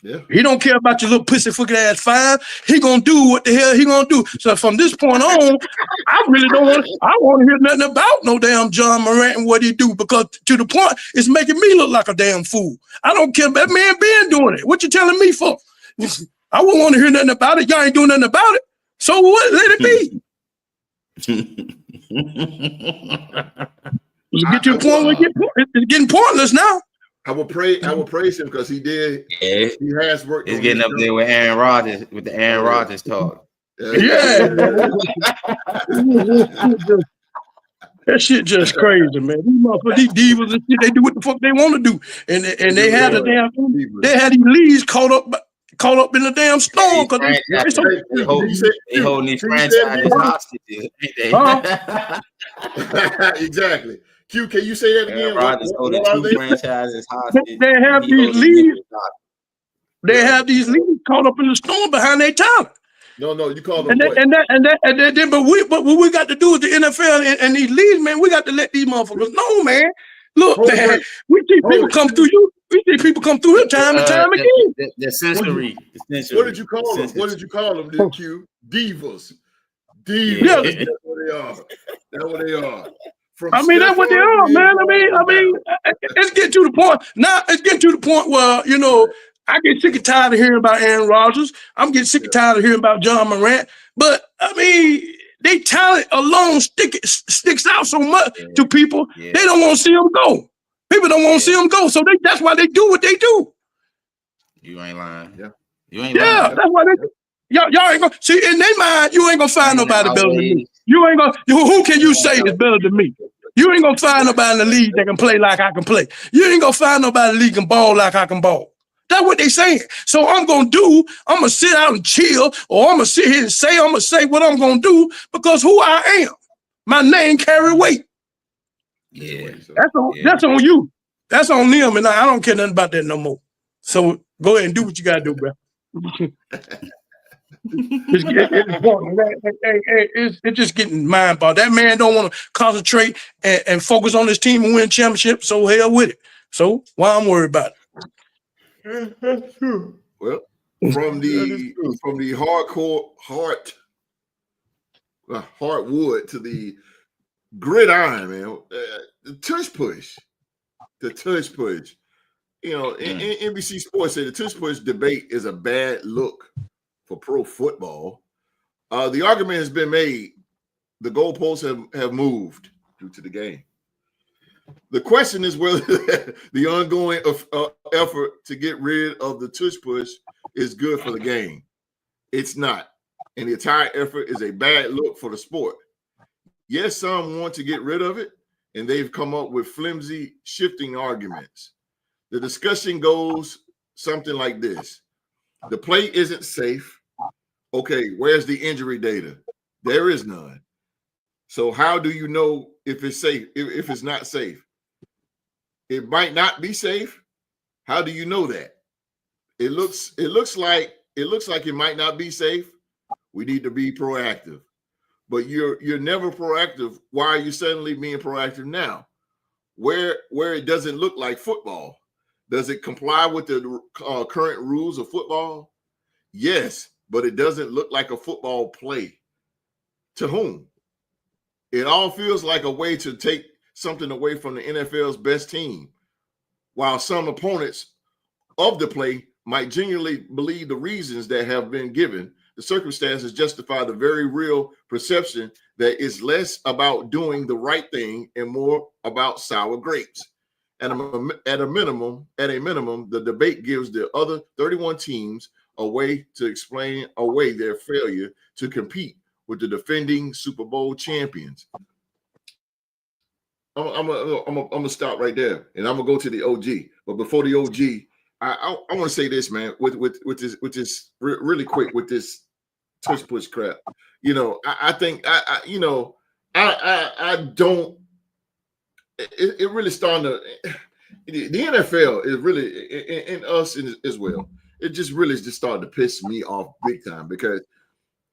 A: Yeah.
C: He don't care about your little pussyfoot ass fine. He gonna do what the hell he gonna do. So from this point on, I really don't want. I want to hear nothing about no damn John Morant and what he do, because to the point it's making me look like a damn fool. I don't care. That man been doing it. What you telling me for? I wouldn't want to hear nothing about it. Y'all ain't doing nothing about it. So what? Let it be. Get to the point where it's getting pointless now.
A: I will praise him because he did.
D: Yeah.
A: He has worked.
D: He's getting up there with Aaron Rodgers, with the Aaron Rodgers talk.
C: Yeah. That shit just crazy, man. These divas and shit, they do what the fuck they want to do. And they had these leads caught up in the damn storm.
D: They holding these franchises hostage.
A: Exactly. Q, can you say that again?
D: Rodgers holding two franchises hostage.
C: They have these leads. They have these leads caught up in the storm behind their talent.
A: No, you call them.
C: But what we got to do with the NFL and these leagues, man, we got to let these motherfuckers know, man. Look, man, we see people come through you. We see people come through here time and time again.
D: The sensory.
A: What did you call them? What did you call them, Q? Divas.
C: Yeah.
A: That's what they are. That's what they are.
C: That's what they are, man. I mean, it's getting to the point. Now it's getting to the point where, I get sick and tired of hearing about Aaron Rodgers. I'm getting sick and tired of hearing about John Morant. But I mean, they talent alone sticks out so much to people.
D: Yeah.
C: They don't want to see them go. People don't want to see them go, so that's why they do what they do.
D: You ain't lying.
A: Yeah.
D: You ain't lying.
C: Yeah, that's why they do. Y'all ain't gonna see in their mind. You ain't gonna find nobody better than me. You ain't gonna. Who can you say is better than me? You ain't gonna find nobody in the league that can play like I can play. You ain't gonna find nobody in the league can ball like I can ball. That's what they saying. So I'm gonna sit out and chill, or I'm gonna sit here and say what I'm gonna do because who I am. My name carry weight.
D: Yeah.
C: That's on you. That's on them, and I don't care nothing about that no more. So go ahead and do what you gotta do, bro. It's just getting mind boggling. That man don't want to concentrate and focus on his team and win championship. So hell with it. So why I'm worried about it?
A: That's true. Well, from the hardwood to the gridiron, man. The tush push. You know, NBC Sports said the tush push debate is a bad look for pro football. The argument has been made. The goalposts have moved due to the game. The question is whether the ongoing effort to get rid of the tush push is good for the game. It's not. And the entire effort is a bad look for the sport. Yes, some want to get rid of it, and they've come up with flimsy shifting arguments. The discussion goes something like this. The play isn't safe. Okay, where's the injury data? There is none. So how do you know if it's safe, if it's not safe? It might not be safe. How do you know that? It looks like it might not be safe. We need to be proactive. But you're never proactive. Why are you suddenly being proactive now? Where it doesn't look like football. Does it comply with the current rules of football? Yes, but it doesn't look like a football play. To whom? It all feels like a way to take something away from the NFL's best team, while some opponents of the play might genuinely believe the reasons that have been given. The circumstances justify the very real perception that it's less about doing the right thing and more about sour grapes. At a minimum, the debate gives the other 31 teams a way to explain away their failure to compete with the defending Super Bowl champions. I'm gonna stop right there, and I'm gonna go to the OG. But before the OG, I want to say this, man, with this really quick with this tush push crap. You know, I think I don't. It really starting to. The NFL is really, and us as well. It just really is just starting to piss me off big time because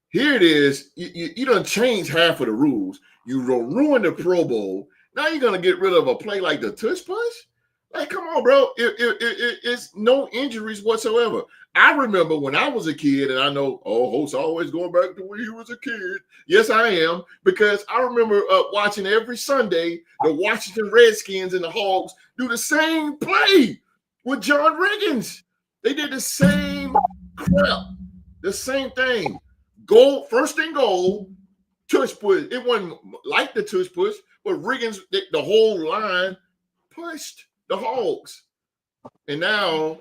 A: here it is. You done change half of the rules. You ruin the Pro Bowl. Now you're gonna get rid of a play like the tush push? Like, come on, bro. It's no injuries whatsoever. I remember when I was a kid, and I know, Holt's always going back to when he was a kid. Yes, I am, because I remember watching every Sunday the Washington Redskins and the Hogs do the same play with John Riggins. They did the same crap, the same thing. Goal, first and goal, tush push. It wasn't like the tush push, but Riggins, the whole line pushed the Hogs. And now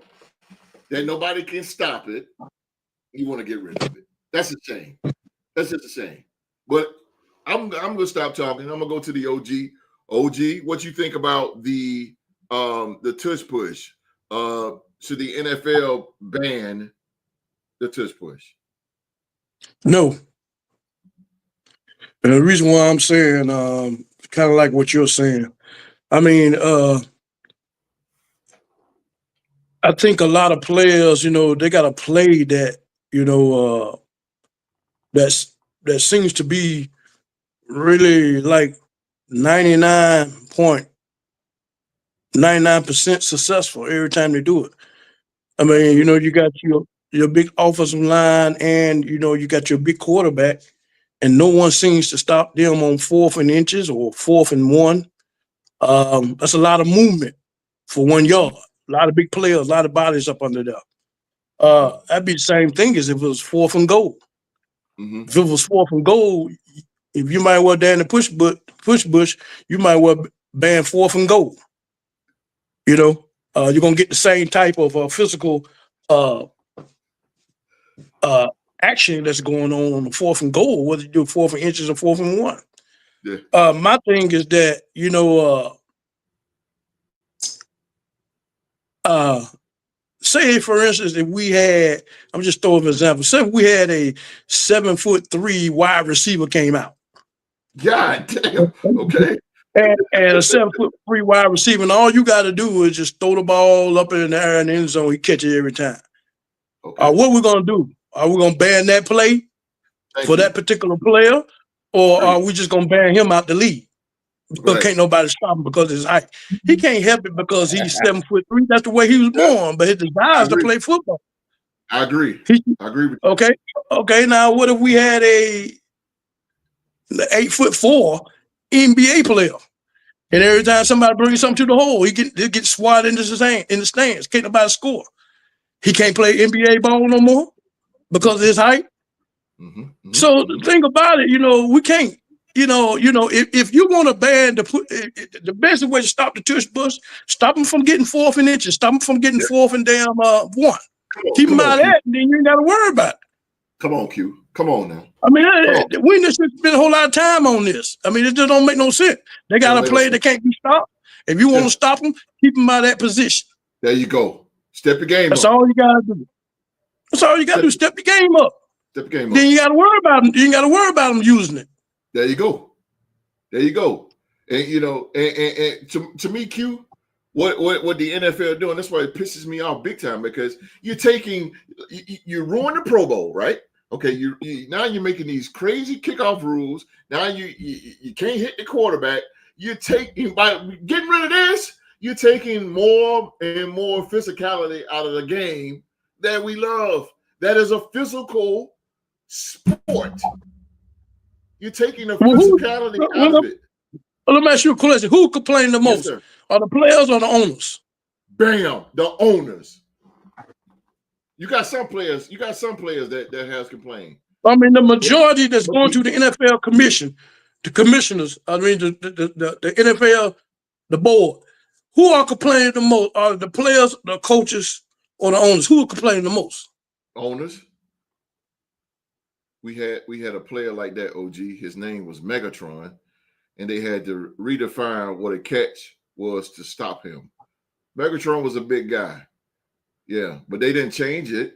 A: that nobody can stop it, you want to get rid of it. That's a shame. That's just a shame. But I'm gonna stop talking. I'm gonna go to the OG. OG, what you think about the tush push? Should the NFL ban the tush push?
C: No. And the reason why I'm saying kind of like what you're saying. I mean, I think a lot of players, they got a play that, that seems to be really like 99.99% successful every time they do it. I mean, you got your big offensive line and, you got your big quarterback, and no one seems to stop them on 4th and inches or 4th and 1. That's a lot of movement for 1 yard. A lot of big players, a lot of bodies up under there. That'd be the same thing as if it was 4th and goal.
A: Mm-hmm.
C: If it was 4th and goal, if you might well ban the push bush, you might well ban 4th and goal. You know, you're gonna get the same type of physical action that's going on the 4th and goal, whether you do 4th and inches or 4th and 1.
A: Yeah.
C: My thing is that, you know, say for instance, if we had, I'm just throwing an example. Say if we had a 7'3" wide receiver came out.
A: God damn. Okay.
C: And a 7'3" wide receiver, and all you got to do is just throw the ball up in the air in the end zone. He catch it every time.
A: Okay.
C: What we gonna do? Are we gonna ban that play for that particular player, or are we just gonna ban him out the league? Because can't nobody stop him because of his height. He can't help it because he's 7'3". That's the way he was born, but his desire is to play football.
A: I agree. I agree with
C: you. Okay. Now, what if we had a 8'4" NBA player, and every time somebody brings something to the hole, he get swatted into the stands. Can't nobody score. He can't play NBA ball no more because of his height. So the thing about it, you know, we can't. You know, if you want to ban the best way to stop the tush push, stop them from getting 4th and inches, stop them from getting 4th and damn 1. Keep them out of that, and then you ain't got to worry about it.
A: Come on, Q. Come on now.
C: I mean, we just spend a whole lot of time on this. I mean, it just don't make no sense. They got a play that can't be stopped. If you want to stop them, keep them out of that position.
A: There you go. Step your game up.
C: That's all you got to do. That's all you got to do. Step your game up.
A: Step your game up.
C: Then you got to worry about them. You ain't got to worry about them using it.
A: There you go. There you go. And you know, and to me, Q, what the NFL doing? That's why it pisses me off big time, because you're ruin the Pro Bowl, right? Okay, now you're making these crazy kickoff rules. Now you can't hit the quarterback. You're taking, by getting rid of this, you're taking more and more physicality out of the game that we love. That is a physical sport. You're taking the physicality out of it.
C: Well, let me ask you a question. Who complained the most?
A: Yes,
C: are the players or the owners?
A: Bam, the owners. You got some players that has complained.
C: I mean, the majority that's going to the NFL commission, the commissioners, I mean, the NFL, the board, who are complaining the most? Are the players, the coaches, or the owners? Who are complaining the most?
A: Owners. We had a player like that, OG. His name was Megatron, and they had to redefine what a catch was to stop him. Megatron was a big guy. Yeah, but they didn't change it.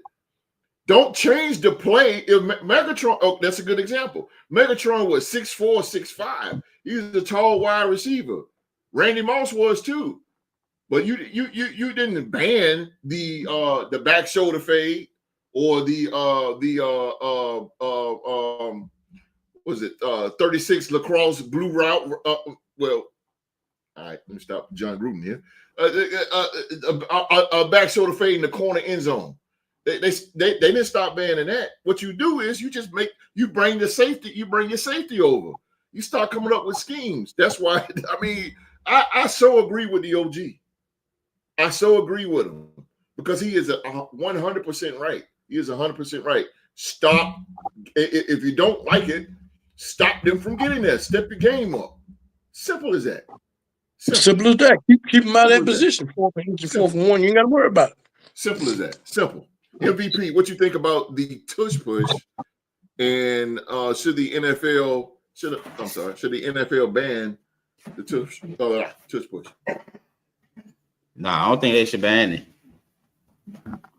A: Don't change the play. If Megatron, oh, that's a good example. Megatron was 6'4", 6'5". He was a tall wide receiver. Randy Moss was too. But you didn't ban the back shoulder fade or the 36 lacrosse blue route. Well, all right, let me stop John Gruden here. A back shoulder fade in the corner end zone. They didn't stop banning that. What you do is you bring your safety over. You start coming up with schemes. That's why, I mean, I so agree with the OG. I so agree with him because he is 100% right. He is 100% right. Stop. If you don't like it, stop them from getting there. Step your game up. Simple as that.
C: Simple as that. Keep them out of that position. 4th and 1. You ain't got to worry about it.
A: Simple as that. Simple. MVP, what you think about the tush push? And should the NFL ban the tush push?
D: No, I don't think they should ban it.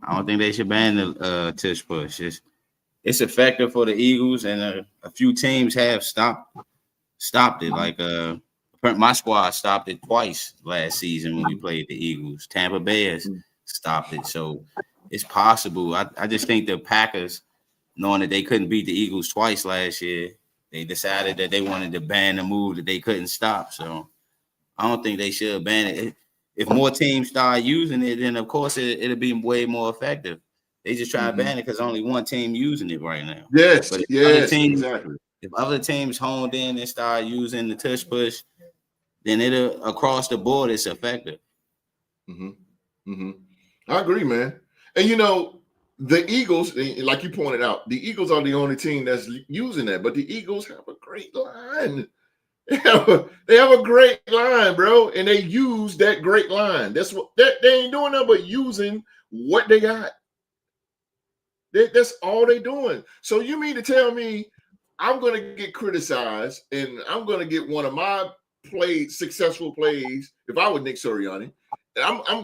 D: I don't think they should ban the tush push. It's effective for the Eagles, and a few teams have stopped it. Like my squad stopped it twice last season when we played the Eagles. Tampa Bay has stopped it, so it's possible. I just think the Packers, knowing that they couldn't beat the Eagles twice last year, they decided that they wanted to ban the move that they couldn't stop. So I don't think they should ban it. If more teams start using it, then of course it'll be way more effective. They just try to ban it because only one team using it right now.
A: Yes,
D: but
A: exactly.
D: If other teams honed in and start using the tush push, then it'll across the board it's effective.
A: I agree, man. And you know, the Eagles, like you pointed out, the Eagles are the only team that's using that. But the Eagles have a great line. They have a great line, bro, and they use that great line. That's what they ain't doing nothing but using what they got. That's all they doing. So you mean to tell me I'm going to get criticized and I'm going to get one of my successful plays if I was Nick Sirianni?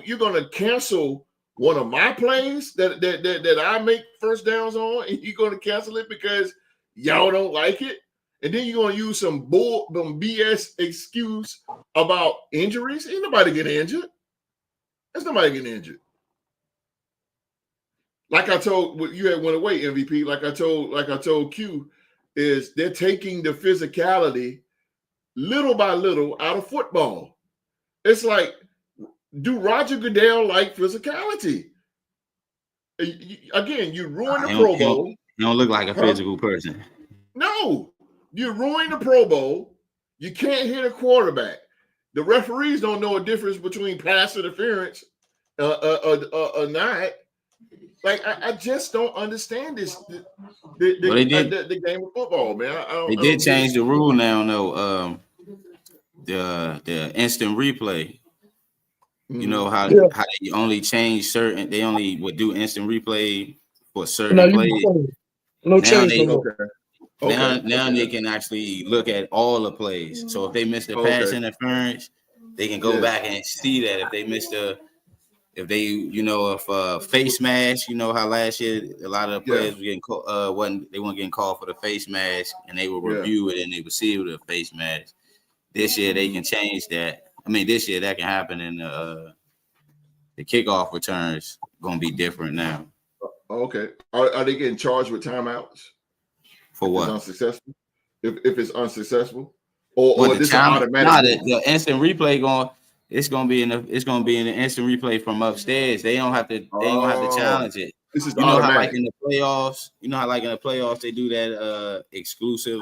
A: You're going to cancel one of my plays that I make first downs on, and you're going to cancel it because y'all don't like it? And then you're going to use some BS excuse about injuries? Ain't nobody getting injured. There's nobody getting injured. Like I told, you had went away, MVP. Like I told Q, is they're taking the physicality little by little out of football. It's like, do Roger Goodell like physicality? Again, you ruin the Pro Bowl.
D: You don't look like a physical person.
A: No, you ruin the Pro Bowl. You can't hit a quarterback. The referees don't know a difference between pass interference or not. Like, I just don't understand this. The game of football, man.
D: They did change the rule now, though. The instant replay. You know how they only change certain. They only would do instant replay for certain plays.
C: No change.
D: Now they can actually look at all the plays. So if they missed the pass interference, they can go back and see that. If they missed if face mask, you know how last year a lot of the players were getting weren't getting called for the face mask, and they would review it and they would see it with a face mask. This year they can change that. I mean, this year that can happen, and the kickoff returns going to be different now.
A: Okay, are they getting charged with timeouts
D: for what?
A: If it's unsuccessful, if it's unsuccessful, or this is automatic?
D: The instant replay it's going to be in the instant replay from upstairs. They don't have to. They don't have to challenge it.
A: This is
D: how like in the playoffs. You know how like in the playoffs they do that exclusive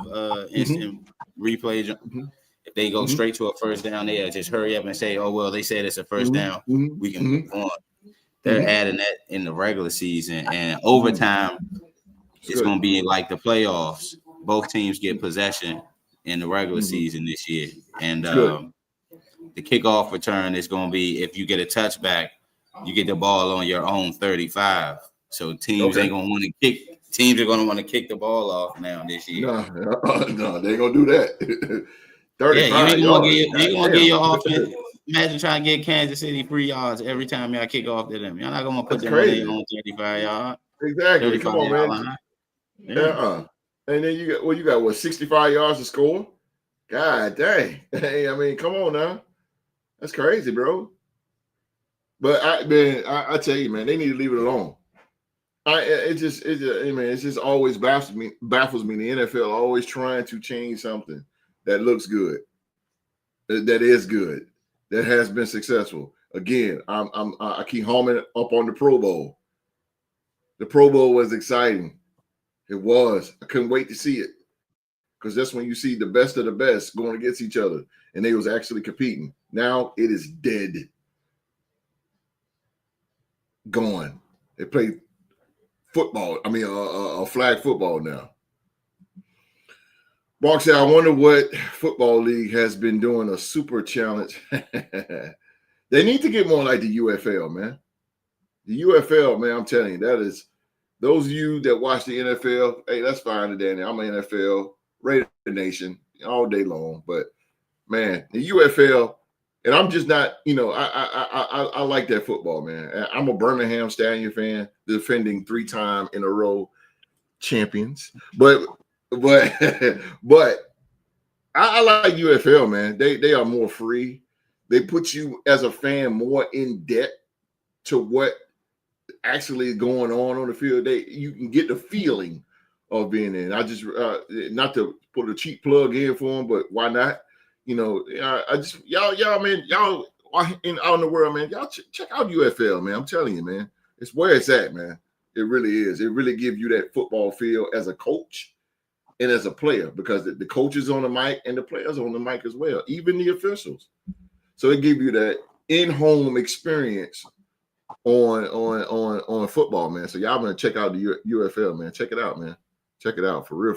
D: instant replay. Mm-hmm. If they go straight to a first down, they'll just hurry up and say, "Oh well, they said it's a first down. We can move on." They're adding that in the regular season, and overtime, it's going to be like the playoffs. Both teams get possession in the regular season this year, and the kickoff return is going to be if you get a touchback, you get the ball on your own 35. So teams ain't going to want to kick. Teams are going to want to kick the ball off now this year.
A: No, they ain't going to do that.
D: 35 you ain't gonna get your offense. Imagine trying to get Kansas City 3 yards every time y'all kick off to them. Y'all not gonna put them on 35 yards.
A: Exactly. Come on, man. And then you got what, 65 yards to score? God dang. Hey, I mean, come on now. That's crazy, bro. But I tell you, man, they need to leave it alone. It just always baffles me. The NFL always trying to change something that looks good, that is good, that has been successful. Again, I keep homing up on the Pro Bowl. The Pro Bowl was exciting. It was. I couldn't wait to see it because that's when you see the best of the best going against each other, and they was actually competing. Now it is dead. Gone. They play football. I mean, a flag football now. Mark said, I wonder what football league has been doing a super challenge. They need to get more like the UFL, man. The UFL, man, I'm telling you, that is, those of you that watch the NFL, hey, that's fine today. I'm an NFL, Raider Nation all day long. But, man, the UFL, and I'm just not, I like that football, man. I'm a Birmingham Stallion fan, defending 3-time in a row champions. But I like UFL, man. They are more free. They put you as a fan more in debt to what actually is going on the field. You can get the feeling of being in. I just not to put a cheap plug in for them, but why not? I just y'all man, y'all out in the world, man. Y'all check out UFL, man. I'm telling you, man. It's where it's at, man. It really is. It really gives you that football feel as a coach and as a player, because the coaches on the mic and the players on the mic as well, even the officials. So it gives you that in-home experience on football, man. So y'all gonna check out the UFL, man. Check it out, man. Check it out for real.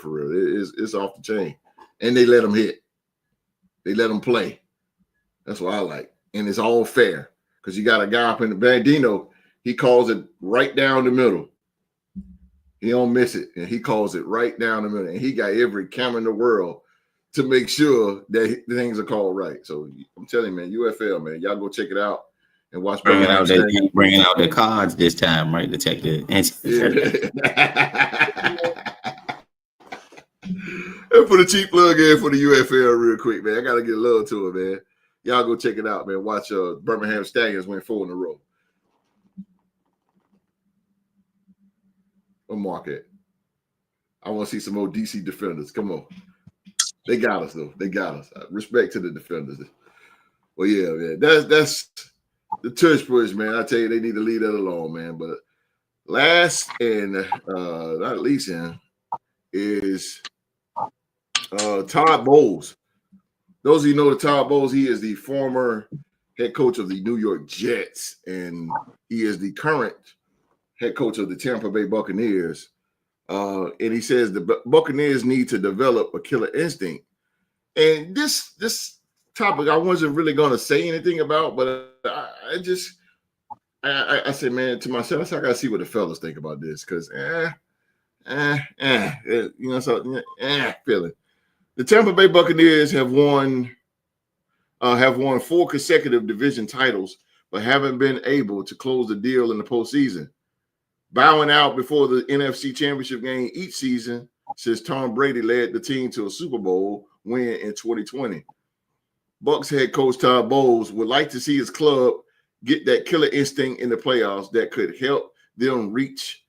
A: It's off the chain. and they let them hit. They let them play. That's what I like. And it's all fair because you got a guy up in the Bandino. He calls it right down the middle. He don't miss it, and he calls it right down the middle. And he got every camera in the world to make sure that things are called right. So I'm telling you, man, UFL, man, y'all go check it out and watch.
D: Bringing out the cards this time, right? To check the
A: yeah. And put a cheap plug in for the UFL real quick, man. I gotta get love to it, man. Y'all go check it out, man. Watch Birmingham Stallions win 4 in a row. Where Mark at? I want to see some more DC defenders. Come on. They got us, though. They got us. Respect to the defenders. Well, yeah, man. That's the tush push, man. I tell you, they need to leave that alone, man. But last and not least is Todd Bowles. Those of you know the Todd Bowles, he is the former head coach of the New York Jets, and he is the current head coach of the Tampa Bay Buccaneers. And he says the Buccaneers need to develop a killer instinct. And this topic I wasn't really going to say anything about, but I said, man, to myself, I said, I got to see what the fellas think about this because, feeling. The Tampa Bay Buccaneers have won 4 consecutive division titles, but haven't been able to close the deal in the postseason. Bowing out before the NFC Championship game each season since Tom Brady led the team to a Super Bowl win in 2020. Bucs head coach Todd Bowles would like to see his club get that killer instinct in the playoffs that could help them reach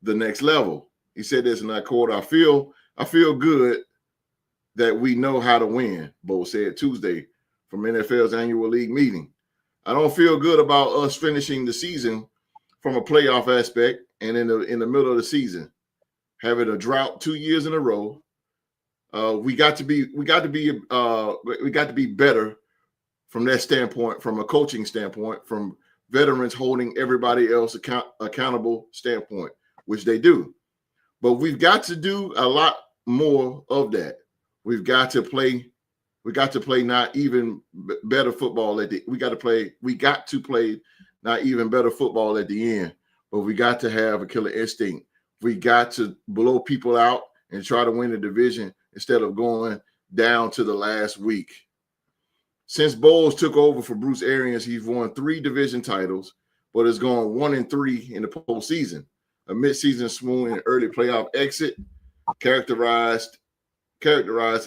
A: the next level. He said this, and I quote, I feel good that we know how to win, Bowles said Tuesday from NFL's annual league meeting. I don't feel good about us finishing the season from a playoff aspect and in the middle of the season, having a drought 2 years in a row. We got to be better from that standpoint, from a coaching standpoint, from veterans holding everybody else accountable standpoint, which they do. But we've got to do a lot more of that. We've got to play. We got to play not even better football we got to play not even better football at the end, but we got to have a killer instinct. We got to blow people out and try to win the division instead of going down to the last week. Since Bowles took over for Bruce Arians, he's won 3 division titles, but has gone 1-3 in the postseason. A midseason swoon and early playoff exit characterized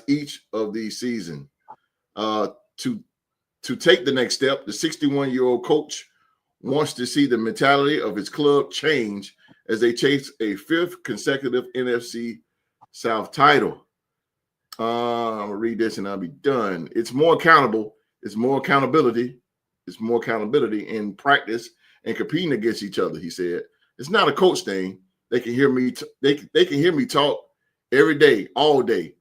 A: each of these seasons. To take the next step, the 61-year-old coach wants to see the mentality of his club change as they chase a 5th consecutive NFC South title. I'm going to read this and I'll be done. It's more accountable. It's more accountability. It's more accountability in practice and competing against each other, he said. It's not a coach thing. They can hear me. They can hear me talk every day, all day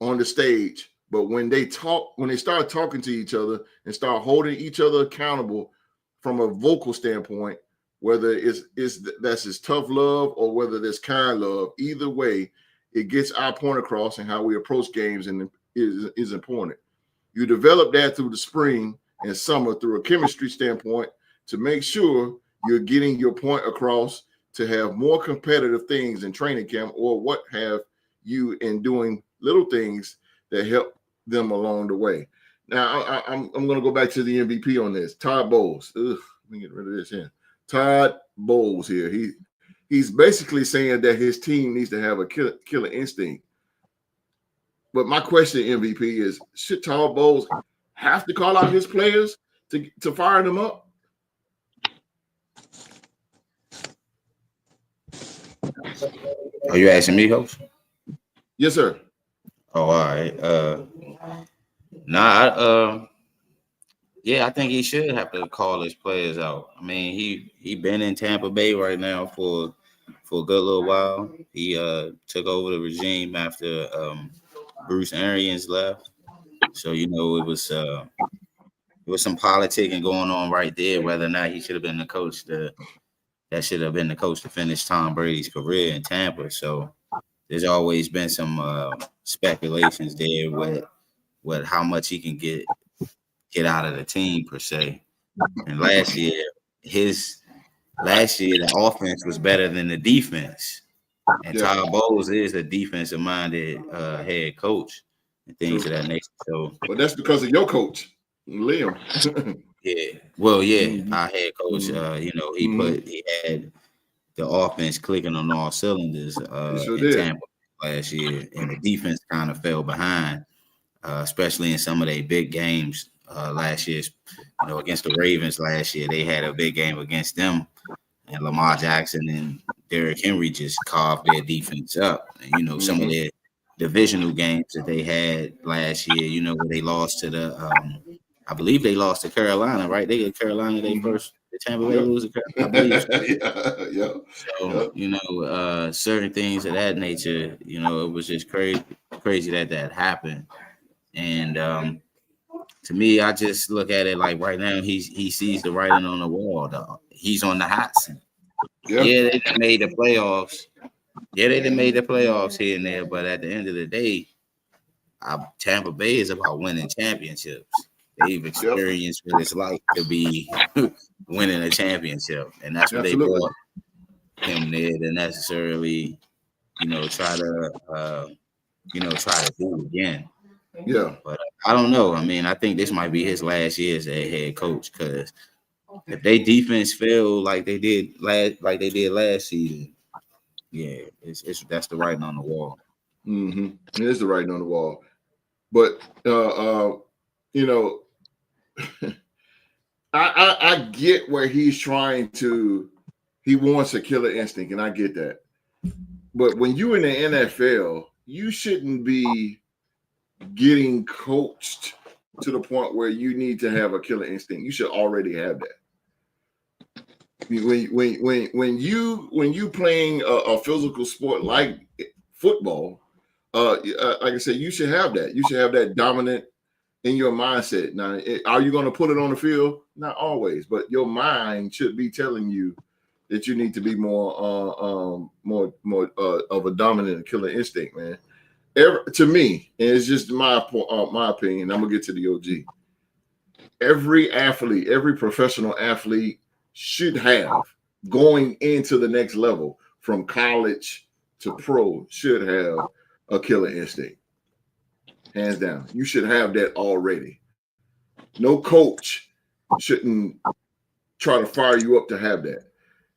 A: on the stage. But when they start talking to each other and start holding each other accountable from a vocal standpoint, whether that's his tough love or whether there's kind love, either way, it gets our point across and how we approach games and is important. You develop that through the spring and summer through a chemistry standpoint to make sure you're getting your point across to have more competitive things in training camp or what have you in doing little things that help them along the way. Now, I'm going to go back to the MVP on this. Todd Bowles. Let me get rid of this here. Todd Bowles here. He's basically saying that his team needs to have a killer instinct. But my question, MVP, is should Todd Bowles have to call out his players to fire them up?
D: Are you asking me, Coach?
A: Yes, sir.
D: Oh, all right. I think he should have to call his players out. I mean, he been in Tampa Bay right now for a good little while. He took over the regime after Bruce Arians left. So it was some politicking going on right there, whether or not he should have been the coach that should have been the coach to finish Tom Brady's career in Tampa. So there's always been some speculations there with how much he can get out of the team per se. And last year the offense was better than the defense. And Todd Bowles is a defensive minded head coach and things of that nature. So,
A: but that's because of your coach, Liam.
D: yeah. Well, yeah, our head coach, he had the offense clicking on all cylinders in Tampa last year, and the defense kind of fell behind, especially in some of their big games last year. Against the Ravens last year, they had a big game against them, and Lamar Jackson and Derrick Henry just carved their defense up. And, some of their divisional games that they had last year, where they lost to I believe they lost to Carolina, right? They get Carolina first. The Tampa Bay lose to Carolina, I believe. So, certain things of that nature, it was just crazy that happened. And to me, I just look at it like right now he sees the writing on the wall. Though. He's on the hot seat. Yeah, they made the playoffs. Yeah, they made the playoffs here and there, but at the end of the day, Tampa Bay is about winning championships. They've experienced what it's like to be winning a championship, and that's what they brought him there to necessarily, try to do it again.
A: Yeah,
D: but I don't know. I mean, I think this might be his last year as a head coach because if they defense fail like they did last season, yeah, that's the writing on the wall.
A: Mm-hmm. It is the writing on the wall, but I get where he's trying to. He wants a killer instinct, and I get that. But when you in the NFL, you shouldn't be getting coached to the point where you need to have a killer instinct. You should already have that. When you playing a physical sport like football, like I said, you should have that. You should have that dominant in your mindset. Now, are you going to put it on the field? Not always, but your mind should be telling you that you need to be more of a dominant killer instinct, man. To me, and it's just my opinion. I'm gonna get to the OG. Every athlete, every professional athlete should have going into the next level from college to pro should have a killer instinct. Hands down. You should have that already. No coach shouldn't try to fire you up to have that.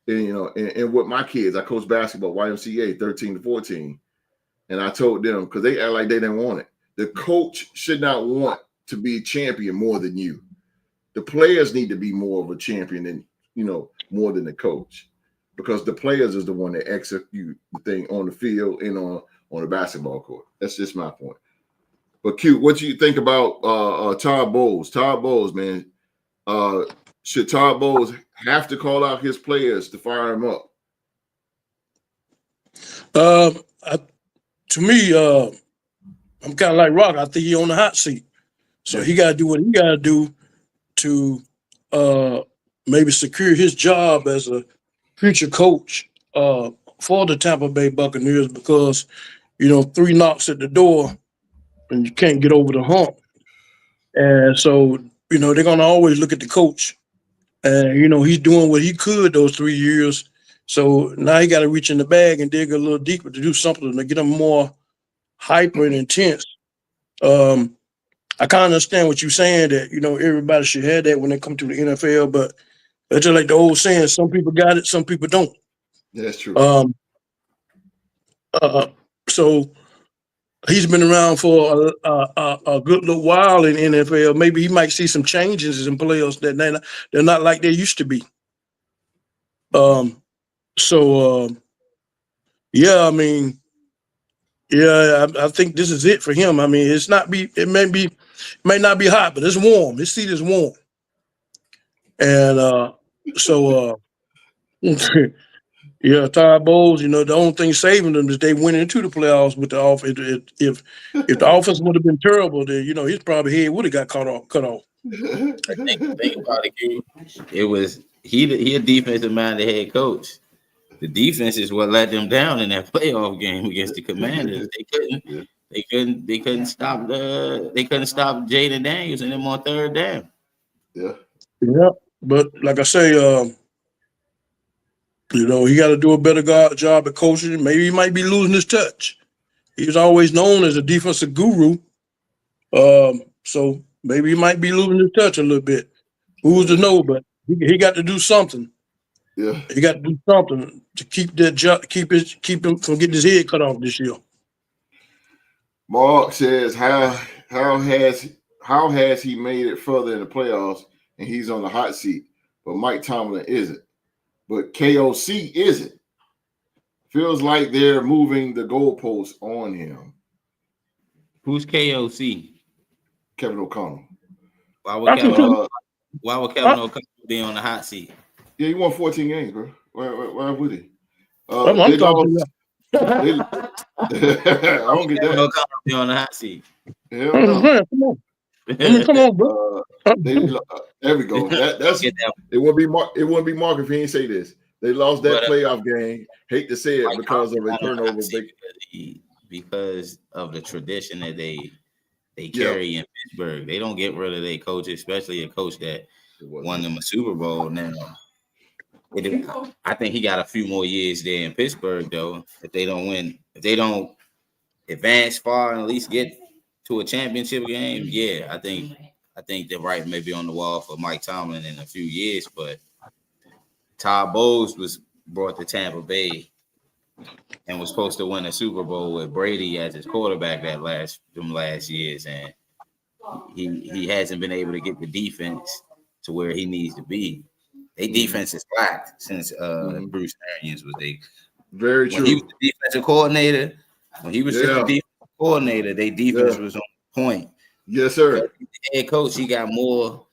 A: And, and with my kids, I coach basketball, YMCA, 13 to 14. And I told them, because they act like they didn't want it. The coach should not want to be a champion more than you. The players need to be more of a champion than, more than the coach. Because the players is the one that execute the thing on the field and on the basketball court. That's just my point. But Q, what do you think about Todd Bowles? Todd Bowles, man. Should Todd Bowles have to call out his players to fire him up?
C: To me, I'm kind of like Rock. I think he's on the hot seat. So he got to do what he got to do to maybe secure his job as a future coach for the Tampa Bay Buccaneers because, 3 knocks at the door and you can't get over the hump. And so, they're going to always look at the coach. And, he's doing what he could those 3 years. So now he got to reach in the bag and dig a little deeper to do something to get him more hyper and intense. I kind of understand what you're saying that, everybody should have that when they come to the NFL, but it's just like the old saying, some people got it, some people don't.
A: That's true.
C: So he's been around for a good little while in the NFL. Maybe he might see some changes in players that they're not like they used to be. Yeah, I mean, I think this is it for him. I mean, it may not be hot, but it's warm. His seat is warm. And yeah, Todd Bowles, the only thing saving them is they went into the playoffs with the offense. If the offense would have been terrible, then his probably head would have got cut off.
D: I think about it, it was he a defensive minded head coach. the defense is what let them down in that playoff game against the Commanders. They couldn't stop Jaden Daniels and them on third down.
C: Yeah, but like I say, he got to do a better job at coaching. Maybe he might be losing his touch. He was always known as a defensive guru. So maybe he might be losing his touch a little bit. Who's to know? But he got to do something.
A: Yeah,
C: he got to do something to keep him from getting his head cut off this year.
A: Mark says, how has he made it further in the playoffs and he's on the hot seat, but Mike Tomlin isn't, but KOC isn't. Feels like they're moving the goalposts on him.
D: Who's KOC?
A: Kevin O'Connell.
D: Why would Kevin O'Connell be on the hot seat?
A: Yeah, he won 14 games, bro. Why would he?
C: I don't
A: get that.
D: O'Connell be on the hot seat.
A: Hell no.
C: Come on, bro.
A: There we go. It wouldn't be Mark if he didn't say this. They lost that playoff game. Hate to say it because of a turnover.
D: Because of the tradition that they carry in Pittsburgh. They don't get rid of their coach, especially a coach that won them a Super Bowl. Now, I think he got a few more years there in Pittsburgh, though. If they don't advance far and at least get to a championship game, yeah, I think the writing may be on the wall for Mike Tomlin in a few years. But Todd Bowles was brought to Tampa Bay and was supposed to win a Super Bowl with Brady as his quarterback them last years, and he hasn't been able to get the defense to where he needs to be. Their defense is slacked since Bruce Arians was there.
A: Very true.
D: When he was the defensive coordinator, their defense was on point.
A: Yes, sir.
D: The head coach, he got more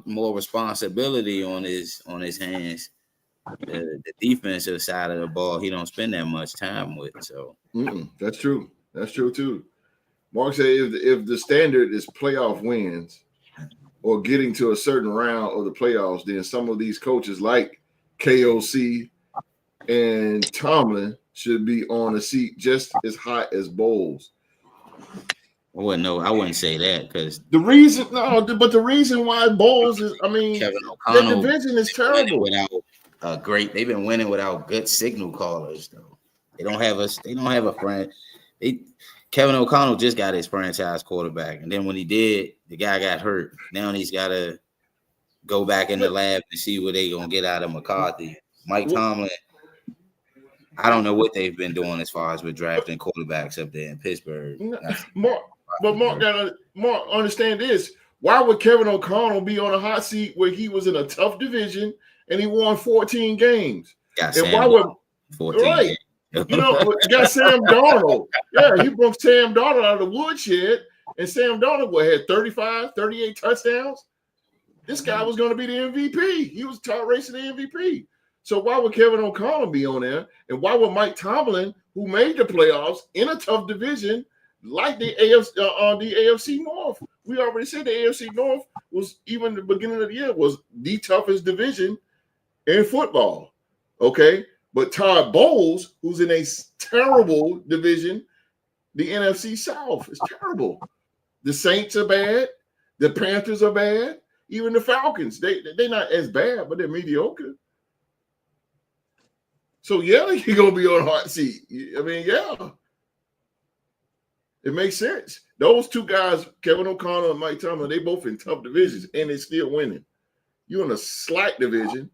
D: more responsibility on his hands. The defensive side of the ball, he don't spend that much time with. So
A: that's true. That's true too. Mark said if the standard is playoff wins or getting to a certain round of the playoffs, then some of these coaches like KOC and Tomlin should be on a seat just as hot as Bowles.
D: I wouldn't say that because
A: the reason why Bowles is,
D: Kevin O'Connell,
A: the division is terrible.
D: They've been winning without good signal callers though. They don't have a friend. Kevin O'Connell just got his franchise quarterback, and then when he did, the guy got hurt. Now he's got to go back in the lab and see what they're gonna get out of McCarthy. Mike Tomlin, I don't know what they've been doing as far as with drafting quarterbacks up there in Pittsburgh.
A: Mark, understand this. Why would Kevin O'Connell be on a hot seat where he was in a tough division and he won 14 games? And why would
D: 14
A: right?
D: Games.
A: You got Sam Darnold. Yeah, he broke Sam Darnold out of the woodshed, and Sam Darnold had 35, 38 touchdowns. This guy was going to be the MVP. He was top racing the MVP. So why would Kevin O'Connell be on there? And why would Mike Tomlin, who made the playoffs in a tough division, like the AFC North? We already said the AFC North was, even the beginning of the year, was the toughest division in football. Okay? But Todd Bowles, who's in a terrible division, the NFC South is terrible. The Saints are bad. The Panthers are bad. Even the Falcons, they're not as bad, but they're mediocre. So, yeah, you're going to be on a hot seat. Yeah. It makes sense. Those two guys, Kevin O'Connell and Mike Tomlin, they both in tough divisions, and they're still winning. You're in a slack division.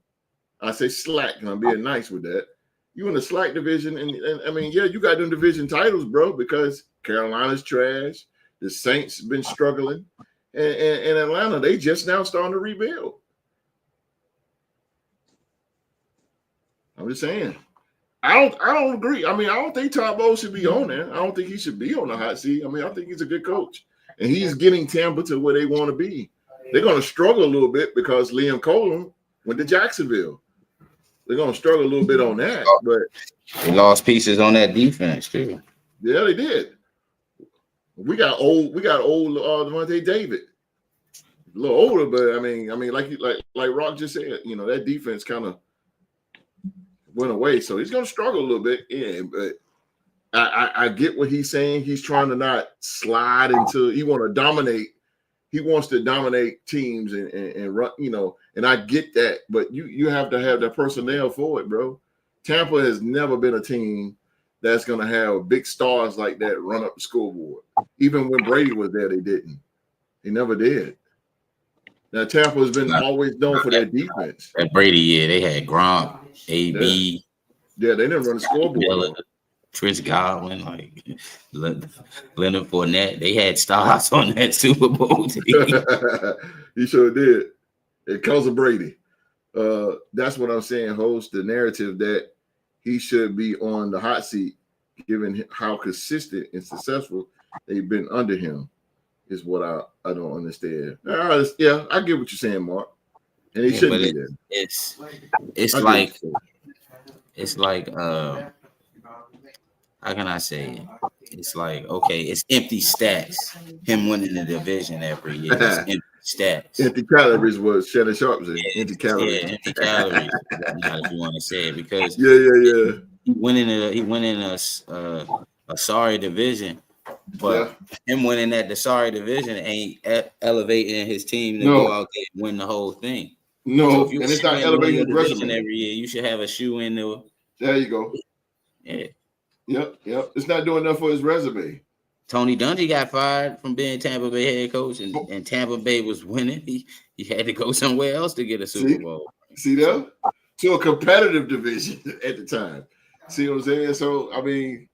A: I say slack, and I'm being nice with that. You in the slack division, and you got them division titles, bro, because Carolina's trash. The Saints been struggling, and Atlanta, they just now starting to rebuild. I'm just saying. I don't agree. I don't think Todd Bowles should be on there. I don't think he should be on the hot seat. I think he's a good coach, and he's getting Tampa to where they want to be. They're going to struggle a little bit because Liam Cohen went to Jacksonville. They're going to struggle a little bit on that, but
D: they lost pieces on that defense too.
A: Yeah, they did. We got old Devontae David. a little older, but I mean, like Rock just said, you know, that defense kind of went away, so he's gonna struggle a little bit. Yeah, but I get what he's saying. He's trying to not slide into. He want to dominate. He wants to dominate teams and run, you know. And I get that, but you have to have the personnel for it, bro. Tampa has never been a team that's gonna have big stars like that run up the scoreboard. Even when Brady was there, they didn't. They never did. Now Tampa has been always known for their defense.
D: That Brady year, they had Gronk, AB.
A: Yeah, they didn't run the scoreboard.
D: Chris Godwin, like Leonard Fournette. They had stars on that Super Bowl team.
A: He sure did. Because of Brady. That's what I'm saying, host. The narrative that he should be on the hot seat, given how consistent and successful they've been under him, is what I don't understand. Yeah, I get what you're saying, Mark. And he shouldn't be there.
D: It's like how can I say it? It's like, okay, it's empty stats. Him winning the division every year. It's empty stats.
A: Empty calories was Shannon Sharp said. Empty calories.
D: Yeah, empty calories. If you want to say it, because
A: yeah.
D: He winning a sorry division, but him winning the sorry division ain't elevating his team to go out there and win the whole thing.
A: No,
D: so if you
A: and it's not elevating the
D: division every year. You should have a shoe in there.
A: There you go.
D: Yeah.
A: Yep. It's not doing enough for his resume.
D: Tony Dungy got fired from being Tampa Bay head coach, and Tampa Bay was winning. He had to go somewhere else to get a Super Bowl.
A: See that? To a competitive division at the time. See what I'm saying? So, I mean,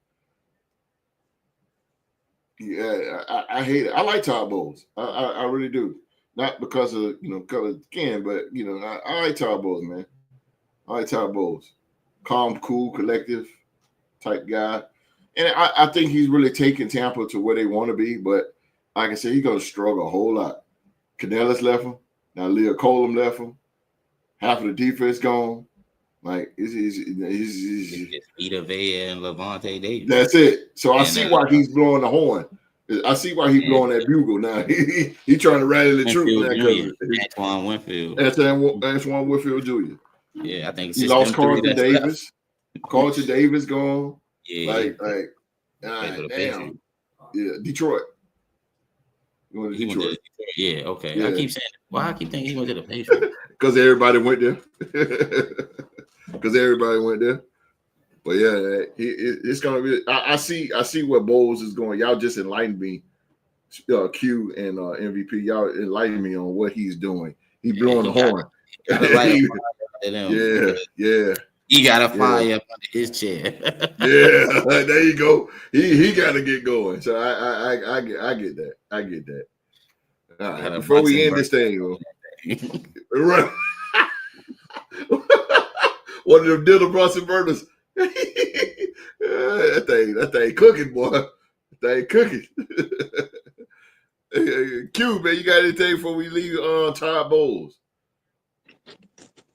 A: yeah, I hate it. I like Todd Bowles. I really do. Not because of, color again, but, I like Todd Bowles, man. I like Todd Bowles. Calm, cool, collective type guy. And I think he's really taking Tampa to where they want to be. But like I said, he's going to struggle a whole lot. Canellis left him. Now Leo Colum left him. Half of the defense gone. Like, he's
D: Vita Vea and Levante Davis.
A: That's it. So I see why he's blowing the horn. I see why he's blowing that bugle now. He trying to rally the troops.
D: Antoine Winfield.
A: Antoine Winfield Jr.
D: Yeah, I think
A: he lost Carlton Davis. Carlton Davis gone.
D: Yeah.
A: Damn. Yeah, Detroit. He went to Detroit.
D: Yeah, okay. Yeah. I keep saying, why I keep thinking he went to the Patriots?
A: Because everybody went there. But yeah, it's gonna be. I see where Bowles is going. Y'all just enlightened me, Q and MVP. Y'all enlightened me on what he's doing. He's blowing the horn. Yeah.
D: He got a fire up under his chair.
A: Yeah, there you go. He got to get going. So I get that. I get that. All right, before we end this thing, right. One of them dinner Brunson burners. that thing cooking, boy. That thing cooking. Q, man, you got anything before we leave Todd Bowles?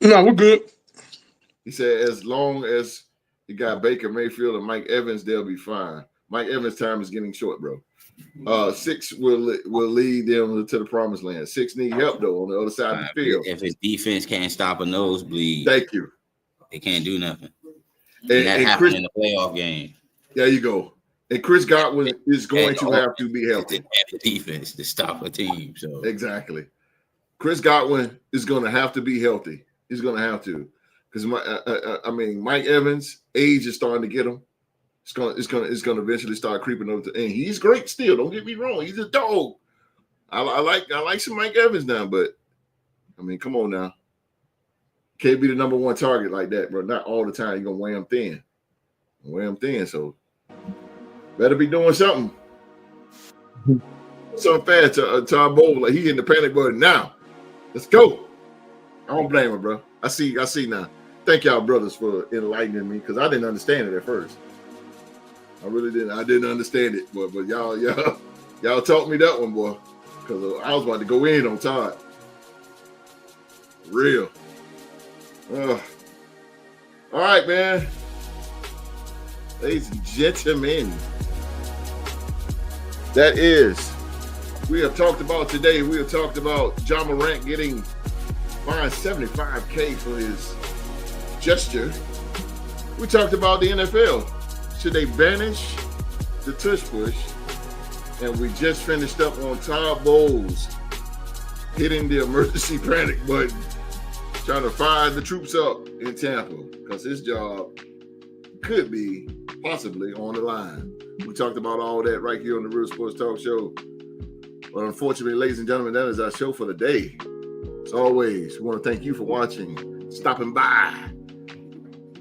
C: No, we're good.
A: He said, as long as you got Baker Mayfield and Mike Evans, they'll be fine. Mike Evans' time is getting short, bro. 6 will lead them to the promised land. 6 need help, though, on the other side of the field.
D: If his defense can't stop a nosebleed,
A: thank you.
D: They can't do nothing.
A: And
D: that happened in the playoff game.
A: There you go. And Chris Godwin is going to have to be healthy.
D: And the defense to stop a team. So
A: exactly. Chris Godwin is going to have to be healthy. He's going to have to. Because Mike Evans' age is starting to get him. It's going to eventually start creeping over and he's great still. Don't get me wrong. He's a dog. I like some Mike Evans now, but I mean, come on now. Can't be the number one target like that, bro. Not all the time. You're gonna weigh him thin. So better be doing something. So fast, Todd Bowles, like he hitting the panic button now. Let's go. I don't blame him, bro. I see now. Thank y'all, brothers, for enlightening me because I didn't understand it at first. I really didn't. I didn't understand it, but y'all taught me that one, boy. Because I was about to go in on Todd. Real. All right, man. Ladies and gentlemen, that is we have talked about today. We have talked about John Morant getting fined $75K for his gesture. We talked about the NFL. Should they banish the tush push? And we just finished up on Todd Bowles hitting the emergency panic button, trying to fire the troops up in Tampa because his job could be possibly on the line. We talked about all that right here on the Real Sports Talk Show. But unfortunately, ladies and gentlemen, that is our show for the day. As always, we want to thank you for watching, stopping by,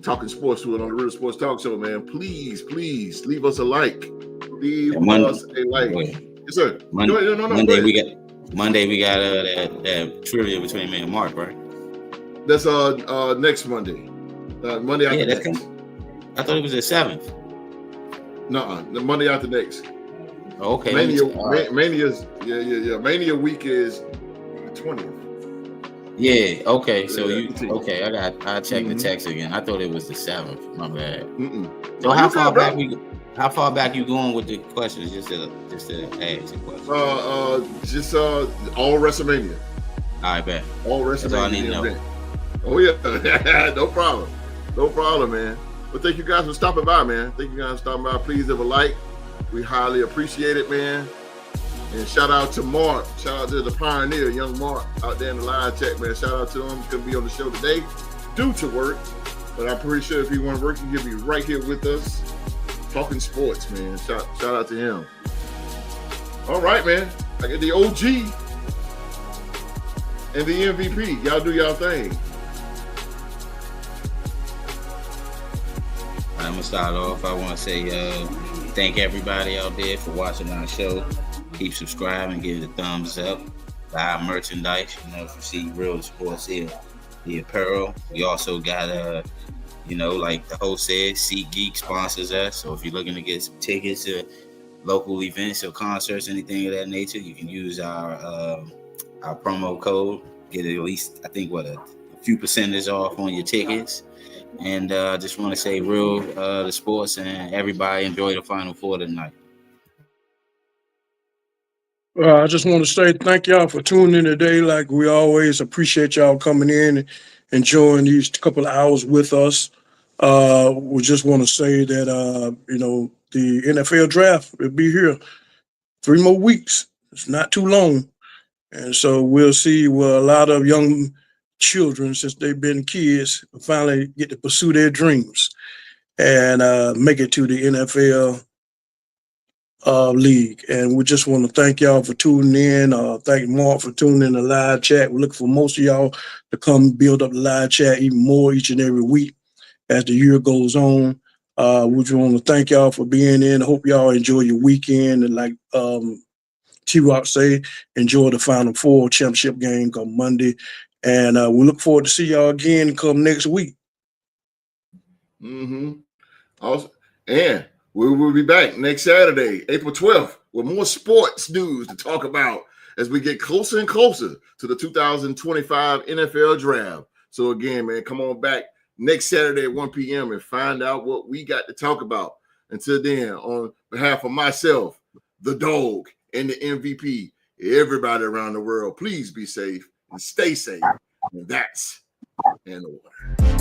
A: talking sports with on the Real Sports Talk Show, man. Please leave us a like. Leave us a like. Yes, sir.
D: Monday we got that trivia between me and Mark, right?
A: That's next Monday. Monday after next.
D: I thought it was the 7th.
A: No, the Monday after next.
D: Okay.
A: Mania's Mania week is the 20th.
D: Yeah. Okay. So I'll check the text again. I thought it was the 7th. My bad. So how far back you going with the questions? Just to ask a question.
A: Just all WrestleMania.
D: All right, bet.
A: All WrestleMania.
D: That's all I need to know.
A: Oh yeah, no problem, man. But thank you guys for stopping by, man. Please leave a like. We highly appreciate it, man. And shout out to Mark. Shout out to the pioneer, young Mark, out there in the live chat, man. Shout out to him. He couldn't be on the show today due to work. But I'm pretty sure if he wasn't working, he'd be right here with us talking sports, man. Shout out to him. All right, man. I got the OG and the MVP. Y'all do y'all thing.
D: I'm going to start off. I want to say thank everybody out there for watching our show. Keep subscribing, give it a thumbs up. Buy our merchandise. If you see Real Sports here, the apparel. We also got, like the host said, SeatGeek sponsors us. So if you're looking to get some tickets to local events or concerts, anything of that nature, you can use our promo code. Get at least, I think, a few percentage off on your tickets. And I just want to say the sports and everybody enjoy the Final Four tonight.
C: I just want to say thank y'all for tuning in today. Like we always appreciate y'all coming in and enjoying these couple of hours with us. We just want to say that, the NFL draft will be here 3 more weeks. It's not too long. And so we'll see where a lot of young children, since they've been kids, finally get to pursue their dreams and make it to the NFL league. And we just want to thank y'all for tuning in. Thank Mark for tuning in the live chat. We're looking for most of y'all to come build up the live chat even more each and every week as the year goes on. We just want to thank y'all for being in. I hope y'all enjoy your weekend. And like T-Rock say, enjoy the Final Four championship game come Monday. And we look forward to see y'all again come next week.
A: Also, and we will be back next Saturday, April 12th, with more sports news to talk about as we get closer and closer to the 2025 NFL draft. So again, man, come on back next Saturday at 1 p.m. and find out what we got to talk about. Until then, on behalf of myself, the dog, and the MVP, everybody around the world, please be safe and stay safe. And that's in order.